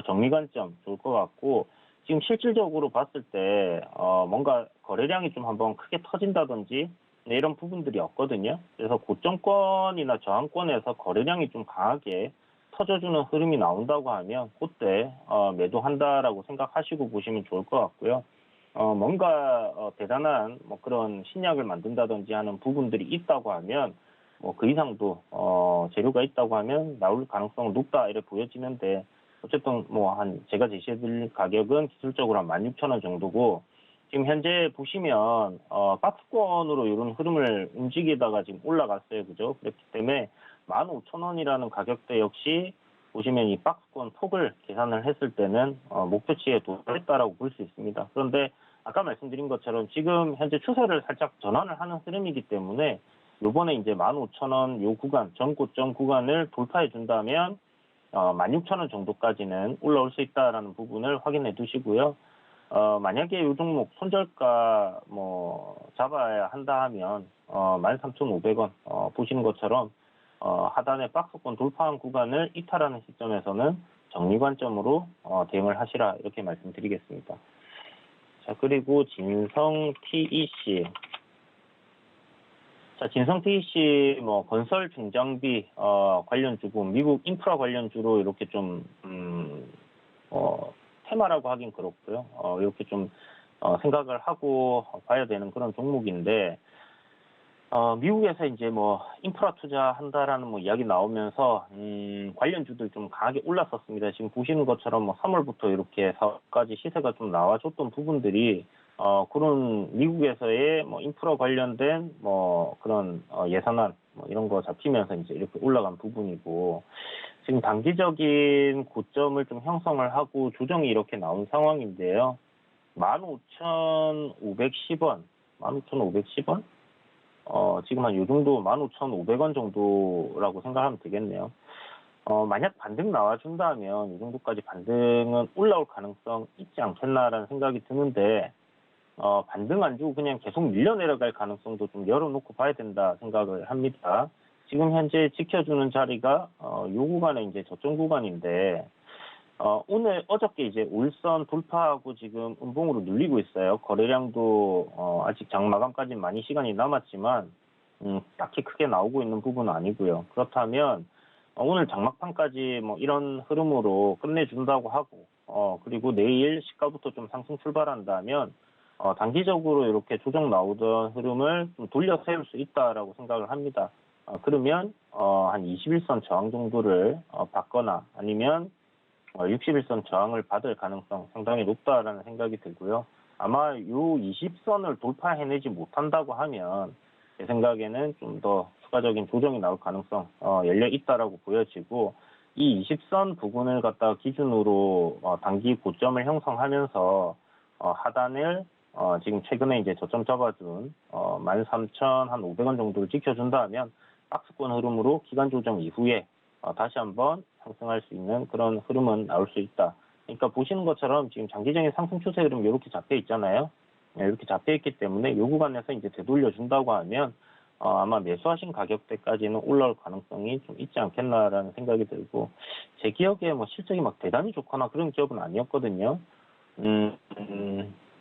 정리 관점 좋을 것 같고, 지금 실질적으로 봤을 때 뭔가 거래량이 좀 한번 크게 터진다든지 이런 부분들이 없거든요. 그래서 고점권이나 저항권에서 거래량이 좀 강하게 터져주는 흐름이 나온다고 하면 그때 매도한다라고 생각하시고 보시면 좋을 것 같고요. 뭔가 대단한 그런 신약을 만든다든지 하는 부분들이 있다고 하면 그 이상도 재료가 있다고 하면 나올 가능성은 높다 이렇게 보여지는데, 어쨌든 제가 제시해드릴 가격은 기술적으로 한 16,000원 정도고, 지금 현재 보시면 박스권으로 이런 흐름을 움직이다가 지금 올라갔어요. 그죠? 그렇기 때문에 15,000원이라는 가격대 역시 보시면 이 박스권 폭을 계산을 했을 때는 목표치에 도달했다라고 볼 수 있습니다. 그런데 아까 말씀드린 것처럼 지금 현재 추세를 살짝 전환을 하는 흐름이기 때문에 요번에 이제 15,000원 요 구간, 전고점 구간을 돌파해 준다면 16,000원 정도까지는 올라올 수 있다라는 부분을 확인해 두시고요. 만약에 이 종목 손절가 잡아야 한다 하면 13,500원 보시는 것처럼 하단의 박스권 돌파한 구간을 이탈하는 시점에서는 정리 관점으로 대응을 하시라, 이렇게 말씀드리겠습니다. 자, 그리고 진성 TEC. 자, 진성 TEC 건설 중장비 관련주고 미국 인프라 관련주로 이렇게 좀 테마라고 하긴 그렇고요. 이렇게 좀 생각을 하고 봐야 되는 그런 종목인데, 미국에서 이제 인프라 투자한다라는 이야기 나오면서 관련주들 좀 강하게 올랐었습니다. 지금 보시는 것처럼 3월부터 이렇게 4월까지 시세가 좀 나와줬던 부분들이 그런 미국에서의 인프라 관련된 그런 예산안 이런 거 잡히면서 이제 이렇게 올라간 부분이고, 지금 단기적인 고점을 좀 형성을 하고 조정이 이렇게 나온 상황인데요. 15,510원, 15,510원? 지금 한 요 정도 15,500원 정도라고 생각하면 되겠네요. 만약 반등 나와준다면 이 정도까지 반등은 올라올 가능성 있지 않겠나라는 생각이 드는데, 반등 안 주고 그냥 계속 밀려 내려갈 가능성도 좀 열어놓고 봐야 된다 생각을 합니다. 지금 현재 지켜주는 자리가, 요 구간에 이제 저점 구간인데, 오늘 어저께 이제 올선 돌파하고 지금 음봉으로 눌리고 있어요. 거래량도, 아직 장 마감까지 많이 시간이 남았지만, 딱히 크게 나오고 있는 부분은 아니고요. 그렇다면, 오늘 장막판까지 뭐 이런 흐름으로 끝내준다고 하고, 그리고 내일 시가부터 좀 상승 출발한다면, 단기적으로 이렇게 조정 나오던 흐름을 좀 돌려 세울 수 있다라고 생각을 합니다. 그러면, 한 21선 저항 정도를 받거나 아니면 60일선 저항을 받을 가능성 상당히 높다라는 생각이 들고요. 아마 요 20선을 돌파해내지 못한다고 하면 제 생각에는 좀 더 추가적인 조정이 나올 가능성 열려 있다라고 보여지고, 이 20선 부분을 갖다가 기준으로 단기 고점을 형성하면서 하단을 지금 최근에 이제 저점 잡아준 13,500원 정도를 지켜준다면 박스권 흐름으로 기간 조정 이후에 다시 한번 상승할 수 있는 그런 흐름은 나올 수 있다. 그러니까 보시는 것처럼 지금 장기적인 상승 추세 흐름 이렇게 잡혀 있잖아요. 이렇게 잡혀 있기 때문에 이 구간에서 이제 되돌려 준다고 하면 아마 매수하신 가격대까지는 올라올 가능성이 좀 있지 않겠나라는 생각이 들고, 제 기억에 뭐 실적이 막 대단히 좋거나 그런 기업은 아니었거든요.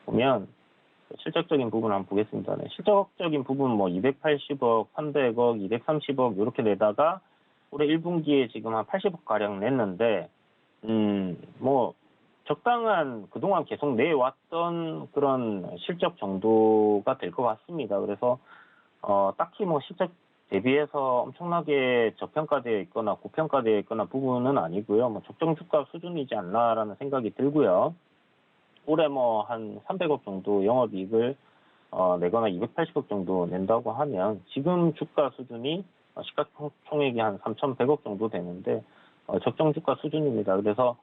보면 실적적인 부분 한번 보겠습니다. 네, 실적적인 부분 뭐 280억, 300억, 230억 이렇게 내다가 올해 1분기에 지금 한 80억 가량 냈는데, 뭐 적당한 그동안 계속 내왔던 그런 실적 정도가 될 것 같습니다. 그래서 딱히 뭐 실적 대비해서 엄청나게 저평가되어 있거나 고평가되어 있거나 부분은 아니고요. 뭐 적정 주가 수준이지 않나라는 생각이 들고요. 올해 뭐 한 300억 정도 영업이익을 내거나 280억 정도 낸다고 하면 지금 주가 수준이 시가총액이 한 3,100억 정도 되는데 적정 주가 수준입니다. 그래서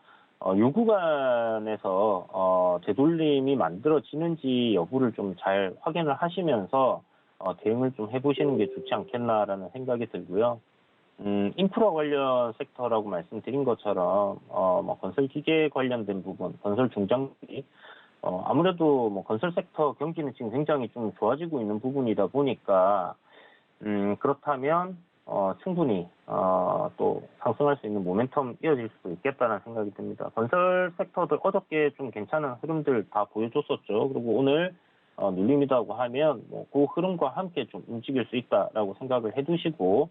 이 구간에서 되돌림이 만들어지는지 여부를 좀 잘 확인을 하시면서 대응을 좀 해보시는 게 좋지 않겠나라는 생각이 들고요. 인프라 관련 섹터라고 말씀드린 것처럼 뭐 건설 기계 관련된 부분, 건설 중장비, 아무래도 뭐 건설 sek터 경기는 지금 굉장히 좀 좋아지고 있는 부분이다 보니까 그렇다면 충분히 또 상승할 수 있는 모멘텀 이어질 수도 있겠다는 생각이 듭니다. 건설 섹터들 어저께 좀 괜찮은 흐름들 다 보여줬었죠. 그리고 오늘 눌림이라고 하면 뭐 그 흐름과 함께 좀 움직일 수 있다라고 생각을 해두시고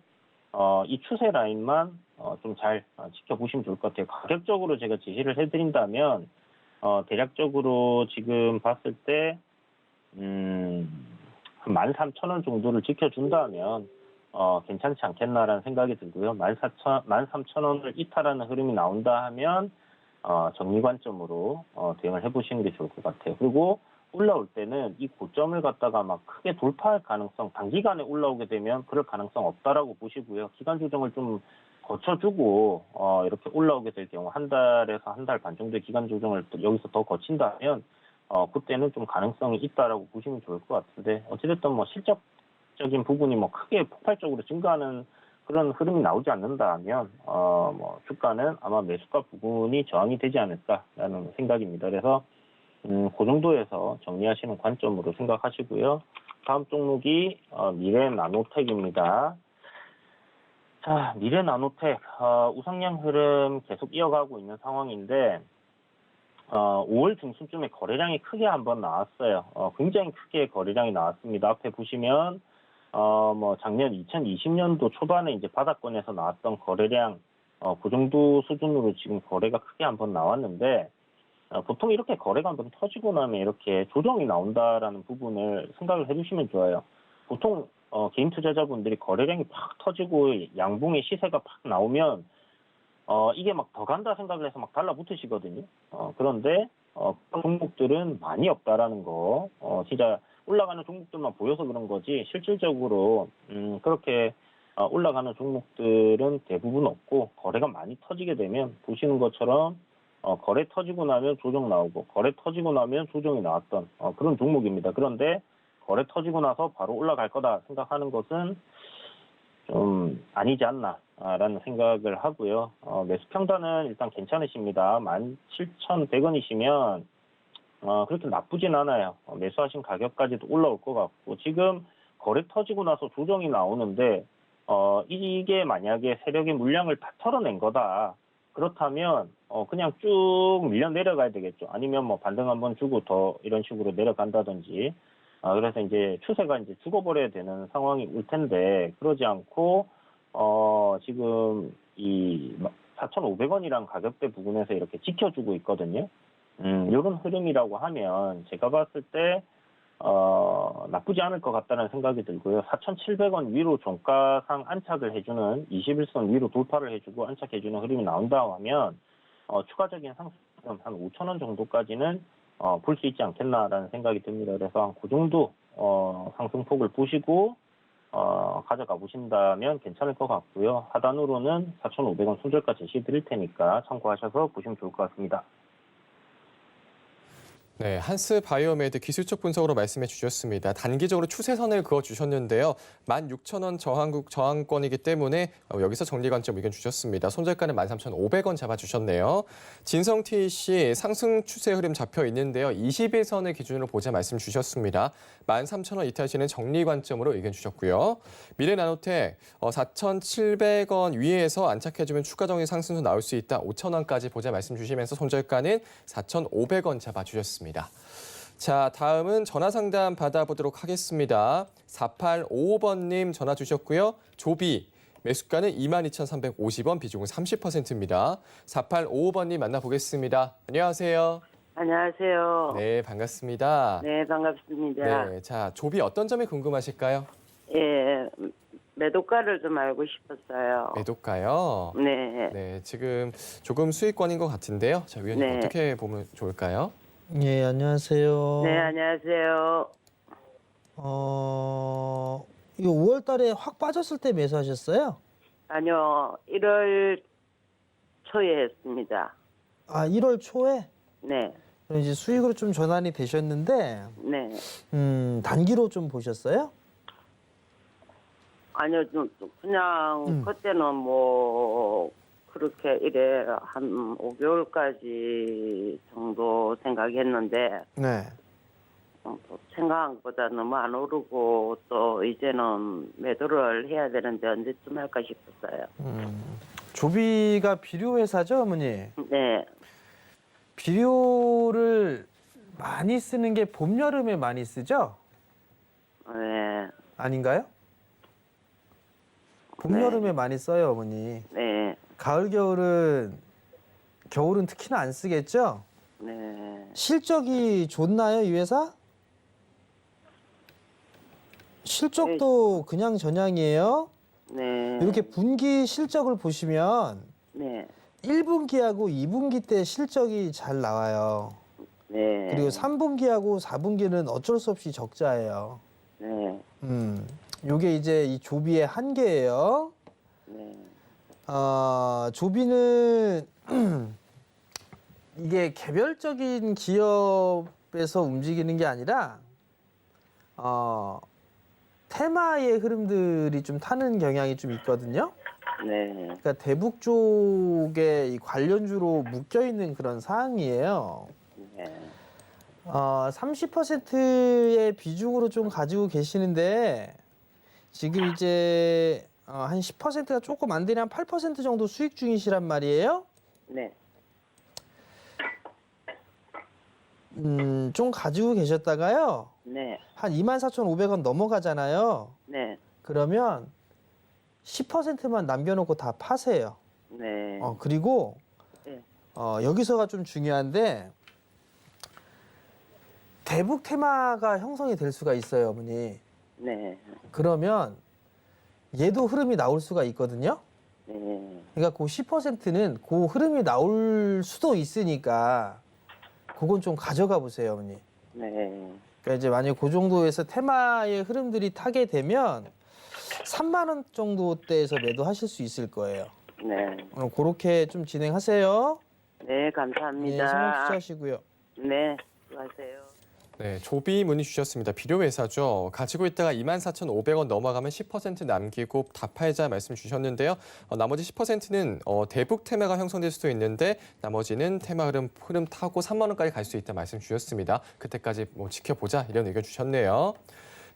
이 추세 라인만 좀 잘 지켜보시면 좋을 것 같아요. 가격적으로 제가 제시를 해드린다면 대략적으로 지금 봤을 때 한 13,000원 정도를 지켜준다면 괜찮지 않겠나라는 생각이 들고요. 13,000원을 이탈하는 흐름이 나온다 하면 정리 관점으로 대응을 해보시는 게 좋을 것 같아요. 그리고 올라올 때는 이 고점을 갖다가 막 크게 돌파할 가능성, 단기간에 올라오게 되면 그럴 가능성 없다라고 보시고요. 기간 조정을 좀 거쳐주고 이렇게 올라오게 될 경우 한 달에서 한 달 반 정도의 기간 조정을 여기서 더 거친다면 그때는 좀 가능성이 있다라고 보시면 좋을 것 같은데, 어찌됐든 뭐 실적적인 부분이 뭐 크게 폭발적으로 증가하는 그런 흐름이 나오지 않는다면 뭐 주가는 아마 매수가 부분이 저항이 되지 않을까라는 생각입니다. 그래서 그 정도에서 정리하시는 관점으로 생각하시고요. 다음 종목이 미래나노텍입니다. 자, 미래나노텍 우상향 흐름 계속 이어가고 있는 상황인데 5월 중순쯤에 거래량이 크게 한번 나왔어요. 굉장히 크게 거래량이 나왔습니다. 앞에 보시면 뭐 작년 2020년도 초반에 이제 바닥권에서 나왔던 거래량 그 정도 수준으로 지금 거래가 크게 한번 나왔는데, 보통 이렇게 거래가 한번 터지고 나면 이렇게 조정이 나온다라는 부분을 생각을 해주시면 좋아요. 보통 개인 투자자분들이 거래량이 팍 터지고 양봉의 시세가 팍 나오면 이게 막 더 간다 생각을 해서 막 달라붙으시거든요. 그런데 종목들은 많이 없다라는 거, 진짜 올라가는 종목들만 보여서 그런 거지 실질적으로 그렇게 올라가는 종목들은 대부분 없고, 거래가 많이 터지게 되면 보시는 것처럼 거래 터지고 나면 조정 나오고 거래 터지고 나면 조정이 나왔던 그런 종목입니다. 그런데 거래 터지고 나서 바로 올라갈 거다 생각하는 것은 좀 아니지 않나라는 생각을 하고요. 매수 평단은 일단 괜찮으십니다. 17,100원이시면 그렇게 나쁘진 않아요. 매수하신 가격까지도 올라올 것 같고 지금 거래 터지고 나서 조정이 나오는데 이게 만약에 세력의 물량을 다 털어낸 거다. 그렇다면 그냥 쭉 밀려 내려가야 되겠죠. 아니면 뭐 반등 한번 주고 더 이런 식으로 내려간다든지. 그래서 이제 추세가 이제 죽어버려야 되는 상황이 올 텐데 그러지 않고 지금 이 4,500원이란 가격대 부근에서 이렇게 지켜주고 있거든요. 이런 흐름이라고 하면 제가 봤을 때 나쁘지 않을 것 같다는 생각이 들고요. 4,700원 위로 종가상 안착을 해주는 21선 위로 돌파를 해주고 안착해주는 흐름이 나온다고 하면 추가적인 상승 한 5,000원 정도까지는 볼 수 있지 않겠나라는 생각이 듭니다. 그래서 한 그 정도 상승폭을 보시고 가져가 보신다면 괜찮을 것 같고요. 하단으로는 4,500원 손절가 제시해 드릴 테니까 참고하셔서 보시면 좋을 것 같습니다.
네, 한스 바이오메드 기술적 분석으로 말씀해 주셨습니다. 단기적으로 추세선을 그어 주셨는데요. 16,000원 저항권이기 때문에 여기서 정리 관점 의견 주셨습니다. 손절가는 13,500원 잡아 주셨네요. 진성 TC 상승 추세 흐름 잡혀 있는데요. 21선을 기준으로 보자 말씀 주셨습니다. 13,000원 이탈시는 정리 관점으로 의견 주셨고요. 미래나노텍 4,700원 위에서 안착해주면 추가적인 상승도 나올 수 있다. 5,000원까지 보자 말씀 주시면서 손절가는 4,500원 잡아 주셨습니다. 자, 다음은 전화 상담 받아보도록 하겠습니다. 4855번님 전화 주셨고요. 조비 매수가는 22,350원, 비중은 30%입니다. 4855번님 만나보겠습니다. 안녕하세요.
안녕하세요.
네, 반갑습니다.
네, 반갑습니다.
네, 자, 조비 어떤 점이 궁금하실까요?
예, 매도가를 좀 알고 싶었어요.
매도가요?
네.
네, 지금 조금 수익권인 것 같은데요. 자, 위원님
네.
어떻게 보면 좋을까요?
예, 안녕하세요.
네, 안녕하세요.
이거 5월 달에 확 빠졌을 때 매수하셨어요?
아니요, 1월 초에 했습니다.
아, 1월 초에?
네,
그럼 이제 수익으로 좀 전환이 되셨는데,
네.
단기로 좀 보셨어요?
아니요, 그냥 그때는 뭐 그렇게 이래 한 5개월까지 정도 생각했는데
네.
또 생각한 것보다 너무 안 오르고 또 이제는 매도를 해야 되는데 언제쯤 할까 싶었어요.
조비가 비료 회사죠, 어머니?
네,
비료를 많이 쓰는 게 봄, 여름에 많이 쓰죠?
네,
아닌가요? 봄,
네.
여름에 많이 써요, 어머니.
네,
가을, 겨울은 특히나 안 쓰겠죠?
네.
실적이 좋나요, 이 회사? 실적도 그냥 전향이에요.
네.
이렇게 분기 실적을 보시면
네.
1분기하고 2분기 때 실적이 잘 나와요.
네.
그리고 3분기하고 4분기는 어쩔 수 없이 적자예요.
네.
요게 이제 이 조비의 한계예요.
네.
조비는 이게 개별적인 기업에서 움직이는 게 아니라 테마의 흐름들이 좀 타는 경향이 좀 있거든요.
네.
그러니까 대북 쪽에 이 관련주로 묶여 있는 그런 상황이에요.
네.
30%의 비중으로 좀 가지고 계시는데 지금 이제 한 10%가 조금 안 되는 한 8% 정도 수익 중이시란 말이에요.
네.
좀 가지고 계셨다가요.
네.
한 24,500원 넘어가잖아요.
네.
그러면 10%만 남겨놓고 다 파세요.
네.
그리고
네.
여기서가 좀 중요한데 대북 테마가 형성이 될 수가 있어요, 어머니.
네.
그러면 얘도 흐름이 나올 수가 있거든요.
네.
그러니까 그 10%는 그 흐름이 나올 수도 있으니까 그건 좀 가져가 보세요, 어머니.
네.
그러니까 이제 만약 그 정도에서 테마의 흐름들이 타게 되면 3만 원 정도대에서 매도하실 수 있을 거예요.
네.
그렇게 좀 진행하세요.
네,
네,
감사합니다.
성공 투자하시고요.
네, 수고하세요.
네, 조비 문의 주셨습니다. 비료회사죠. 가지고 있다가 24,500원 넘어가면 10% 남기고 답하자 말씀 주셨는데요. 나머지 10%는 대북 테마가 형성될 수도 있는데 나머지는 테마 흐름 타고 3만 원까지 갈 수 있다 말씀 주셨습니다. 그때까지 뭐 지켜보자 이런 의견 주셨네요.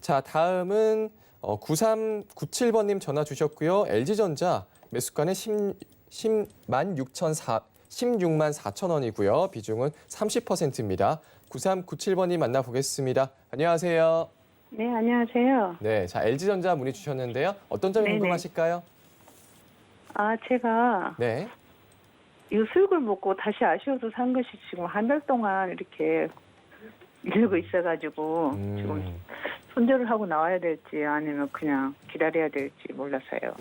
자, 다음은 9397번님 전화 주셨고요. LG전자 매수가는 16만 4천 원이고요. 비중은 30%입니다. 9397번님 만나보겠습니다. 안녕하세요.
네, 안녕하세요.
네, 자 LG전자 문의 주셨는데요. 어떤 점이
네네.
궁금하실까요?
제가
네.
이 수육을 먹고 다시 아쉬워서 산 것이 지금 한 달 동안 이렇게 밀고 있어가지고 지금 손절을 하고 나와야 될지 아니면 그냥 기다려야 될지 몰라서요.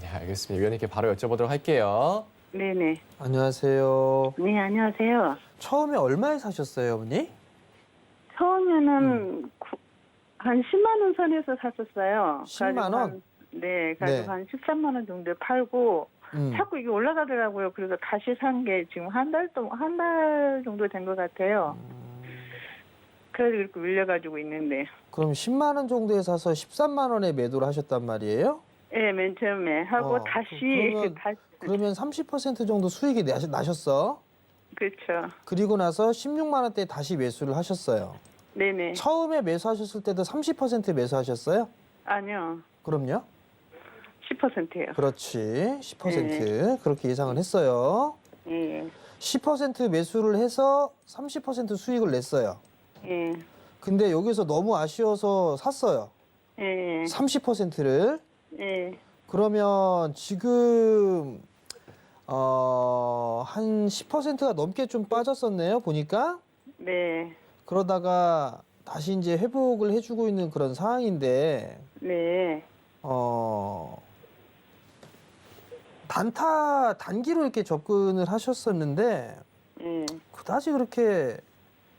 네, 알겠습니다. 위원님께 바로 여쭤보도록 할게요.
네네.
안녕하세요.
네, 안녕하세요.
처음에 얼마에 사셨어요, 어머니?
처음에는 한 10만 원 선에서 샀었어요.
10만 원?
네, 가지고
네.
한 13만 원 정도에 팔고
음.
자꾸 이게 올라가더라고요. 그래서 다시 산 게 지금 한 달 정도 된 것 같아요. 그래서 이렇게 밀려가지고 있는데.
그럼 10만 원 정도에 사서 13만 원에 매도를 하셨단 말이에요?
네, 맨 처음에 하고 다시
그러면 30% 정도 수익이 나셨어.
그렇죠.
그리고 나서 16만 원대에 다시 매수를 하셨어요.
네네.
처음에 매수하셨을 때도 30% 매수하셨어요?
아니요.
그럼요.
10%예요.
그렇지. 10% 그렇게 예상을 했어요.
예.
10% 매수를 해서 30% 수익을 냈어요.
예.
근데 여기서 너무 아쉬워서 샀어요.
예.
30%를.
예.
그러면 지금 한 10%가 넘게 좀 빠졌었네요. 보니까.
네.
그러다가 다시 이제 회복을 해주고 있는 그런 상황인데
네.
단기로 이렇게 접근을 하셨었는데
예.
그다지 그렇게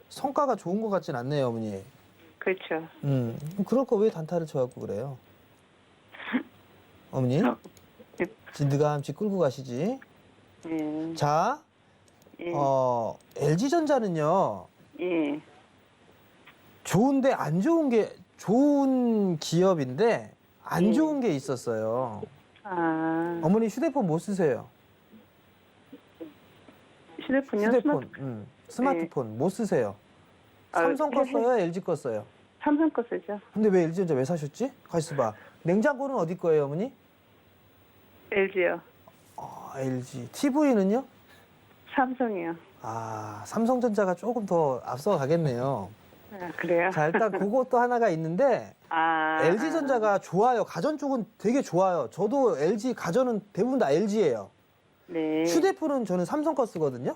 성과가 좋은 것 같진 않네요, 어머니.
그렇죠.
그럴 거 왜 단타를 쳐갖고 그래요? 어머니? 진드감치 끌고 가시지.
예.
자,
예.
LG전자는요,
예.
좋은데 안 좋은 게, 좋은 기업인데 안 좋은 게 있었어요. 어머니 휴대폰 뭐 쓰세요?
휴대폰이요?
휴대폰, 스마트폰 뭐 쓰세요? 삼성 거 써요? LG 거 써요?
삼성 거 쓰죠.
근데 왜 LG전자 왜 사셨지? 가만있어 봐. 냉장고는 어디 거예요, 어머니?
LG요.
LG. TV는요?
삼성이요.
삼성전자가 조금 더 앞서 가겠네요.
그래요?
자, 일단 그것도 하나가 있는데 LG전자가 좋아요. 가전 쪽은 되게 좋아요. 저도 LG 가전은 대부분 다 LG예요.
네.
휴대폰은 저는 삼성 거 쓰거든요.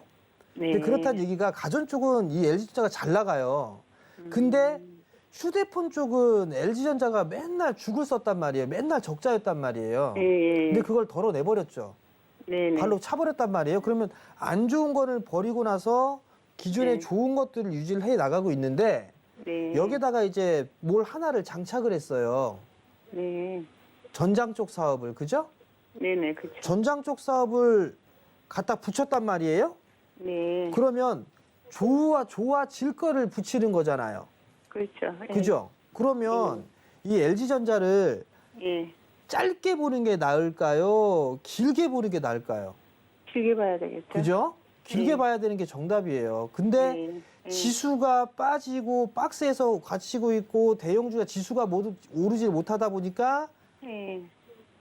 네.
근데 그렇다는 얘기가 가전 쪽은 이 LG전자가 잘 나가요. 근데 휴대폰 쪽은 LG전자가 맨날 죽을 썼단 말이에요. 맨날 적자였단 말이에요.
예.
근데 그걸 덜어내버렸죠.
네네.
발로 차버렸단 말이에요. 그러면 안 좋은 거를 버리고 나서 기존에
네.
좋은 것들을 유지를 해 나가고 있는데
네.
여기다가 이제 뭘 하나를 장착을 했어요.
네.
전장 쪽 사업을, 그죠?
네네, 그렇죠.
전장 쪽 사업을 갖다 붙였단 말이에요.
네.
그러면 좋아질 거를 붙이는 거잖아요.
그렇죠. 예.
그죠? 그러면 이 LG전자를
예.
짧게 보는 게 나을까요? 길게 보는 게 나을까요?
길게 봐야 되겠죠.
그죠? 길게
네.
봐야 되는 게 정답이에요. 근데
네.
지수가 빠지고 박스에서 갇히고 있고 대형주가 지수가 모두 오르지 못하다 보니까
네.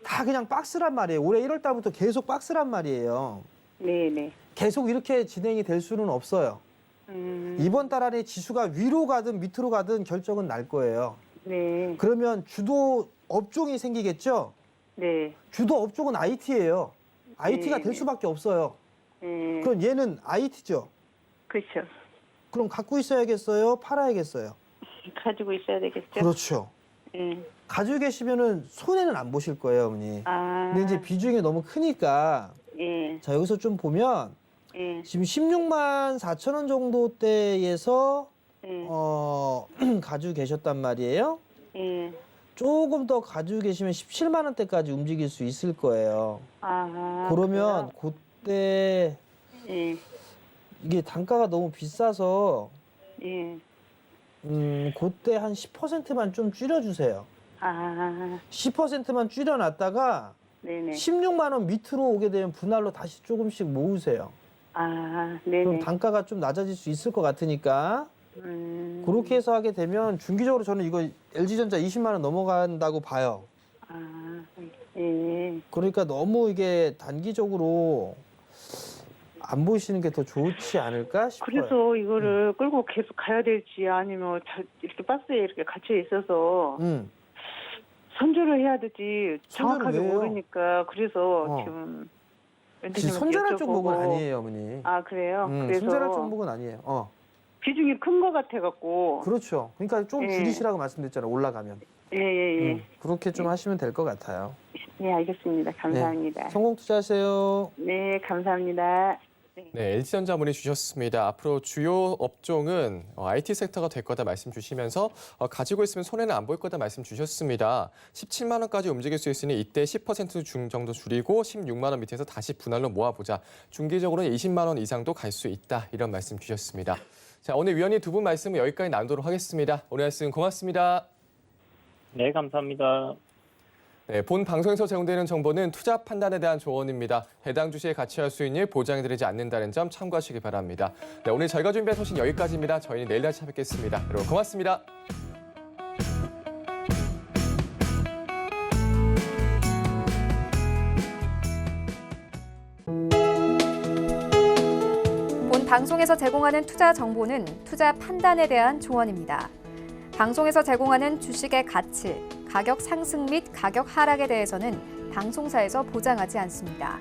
다 그냥 박스란 말이에요. 올해 1월 달부터 계속 박스란 말이에요.
네네.
계속 이렇게 진행이 될 수는 없어요. 이번 달 안에 지수가 위로 가든 밑으로 가든 결정은 날 거예요.
네.
그러면 주도 업종이 생기겠죠?
네.
주도 업종은 IT예요. IT가 될 수밖에 없어요.
네.
그럼 얘는 IT죠?
그렇죠.
그럼 갖고 있어야겠어요? 팔아야겠어요?
가지고 있어야 되겠죠.
그렇죠.
예.
가지고 계시면은 손해는 안 보실 거예요, 어머니. 근데 이제 비중이 너무 크니까
예.
자, 여기서 좀 보면
예.
지금 16만 4천 원 정도대에서
예.
가지고 계셨단 말이에요.
예.
조금 더 가지고 계시면 17만 원대까지 움직일 수 있을 거예요. 그러면 그때
그래요? 예.
이게 단가가 너무 비싸서
예.
그때 한 10%만 좀 줄여주세요.
아,
10%만 줄여놨다가
네네.
16만 원 밑으로 오게 되면 분할로 다시 조금씩 모으세요.
아,
그럼
네네.
단가가 좀 낮아질 수 있을 것 같으니까 그렇게 해서 하게 되면 중기적으로 저는 이거 LG전자 20만 원 넘어간다고 봐요.
아, 예.
그러니까 너무 이게 단기적으로 안 보시는 게 더 좋지 않을까 싶어요.
그래서 이거를 끌고 계속 가야 될지 아니면 이렇게 박스에 이렇게 갇혀 있어서 손절을 해야 될지 정확하게
왜요?
모르니까 그래서
어.
지금
지금 손절할 종목은 아니에요, 어머니.
아, 그래요? 그래서
손절할 종목은 아니에요.
비중이 큰 거 같아갖고.
그렇죠. 그러니까 좀
예.
줄이시라고 말씀드렸잖아요. 올라가면.
예.
그렇게 좀 하시면 될 것 같아요.
네, 알겠습니다. 감사합니다.
성공 투자하세요.
네, 감사합니다.
네, LG전자 문의 주셨습니다. 앞으로 주요 업종은 IT 섹터가 될 거다 말씀 주시면서 가지고 있으면 손해는 안 볼 거다 말씀 주셨습니다. 17만 원까지 움직일 수 있으니 이때 10% 정도 줄이고 16만 원 밑에서 다시 분할로 모아보자. 중기적으로는 20만 원 이상도 갈 수 있다. 이런 말씀 주셨습니다. 자, 오늘 위원님 두 분 말씀은 여기까지 나누도록 하겠습니다. 오늘 말씀 고맙습니다.
네, 감사합니다.
네, 본 방송에서 제공되는 정보는 투자 판단에 대한 조언입니다. 해당 주식의 가치와 수익률 보장해드리지 않는다는 점 참고하시기 바랍니다. 네, 오늘 저희가 준비한 소식 여기까지입니다. 저희는 내일 다시 뵙겠습니다. 여러분 고맙습니다.
본 방송에서 제공하는 투자 정보는 투자 판단에 대한 조언입니다. 방송에서 제공하는 주식의 가치, 가격 상승 및 가격 하락에 대해서는 방송사에서 보장하지 않습니다.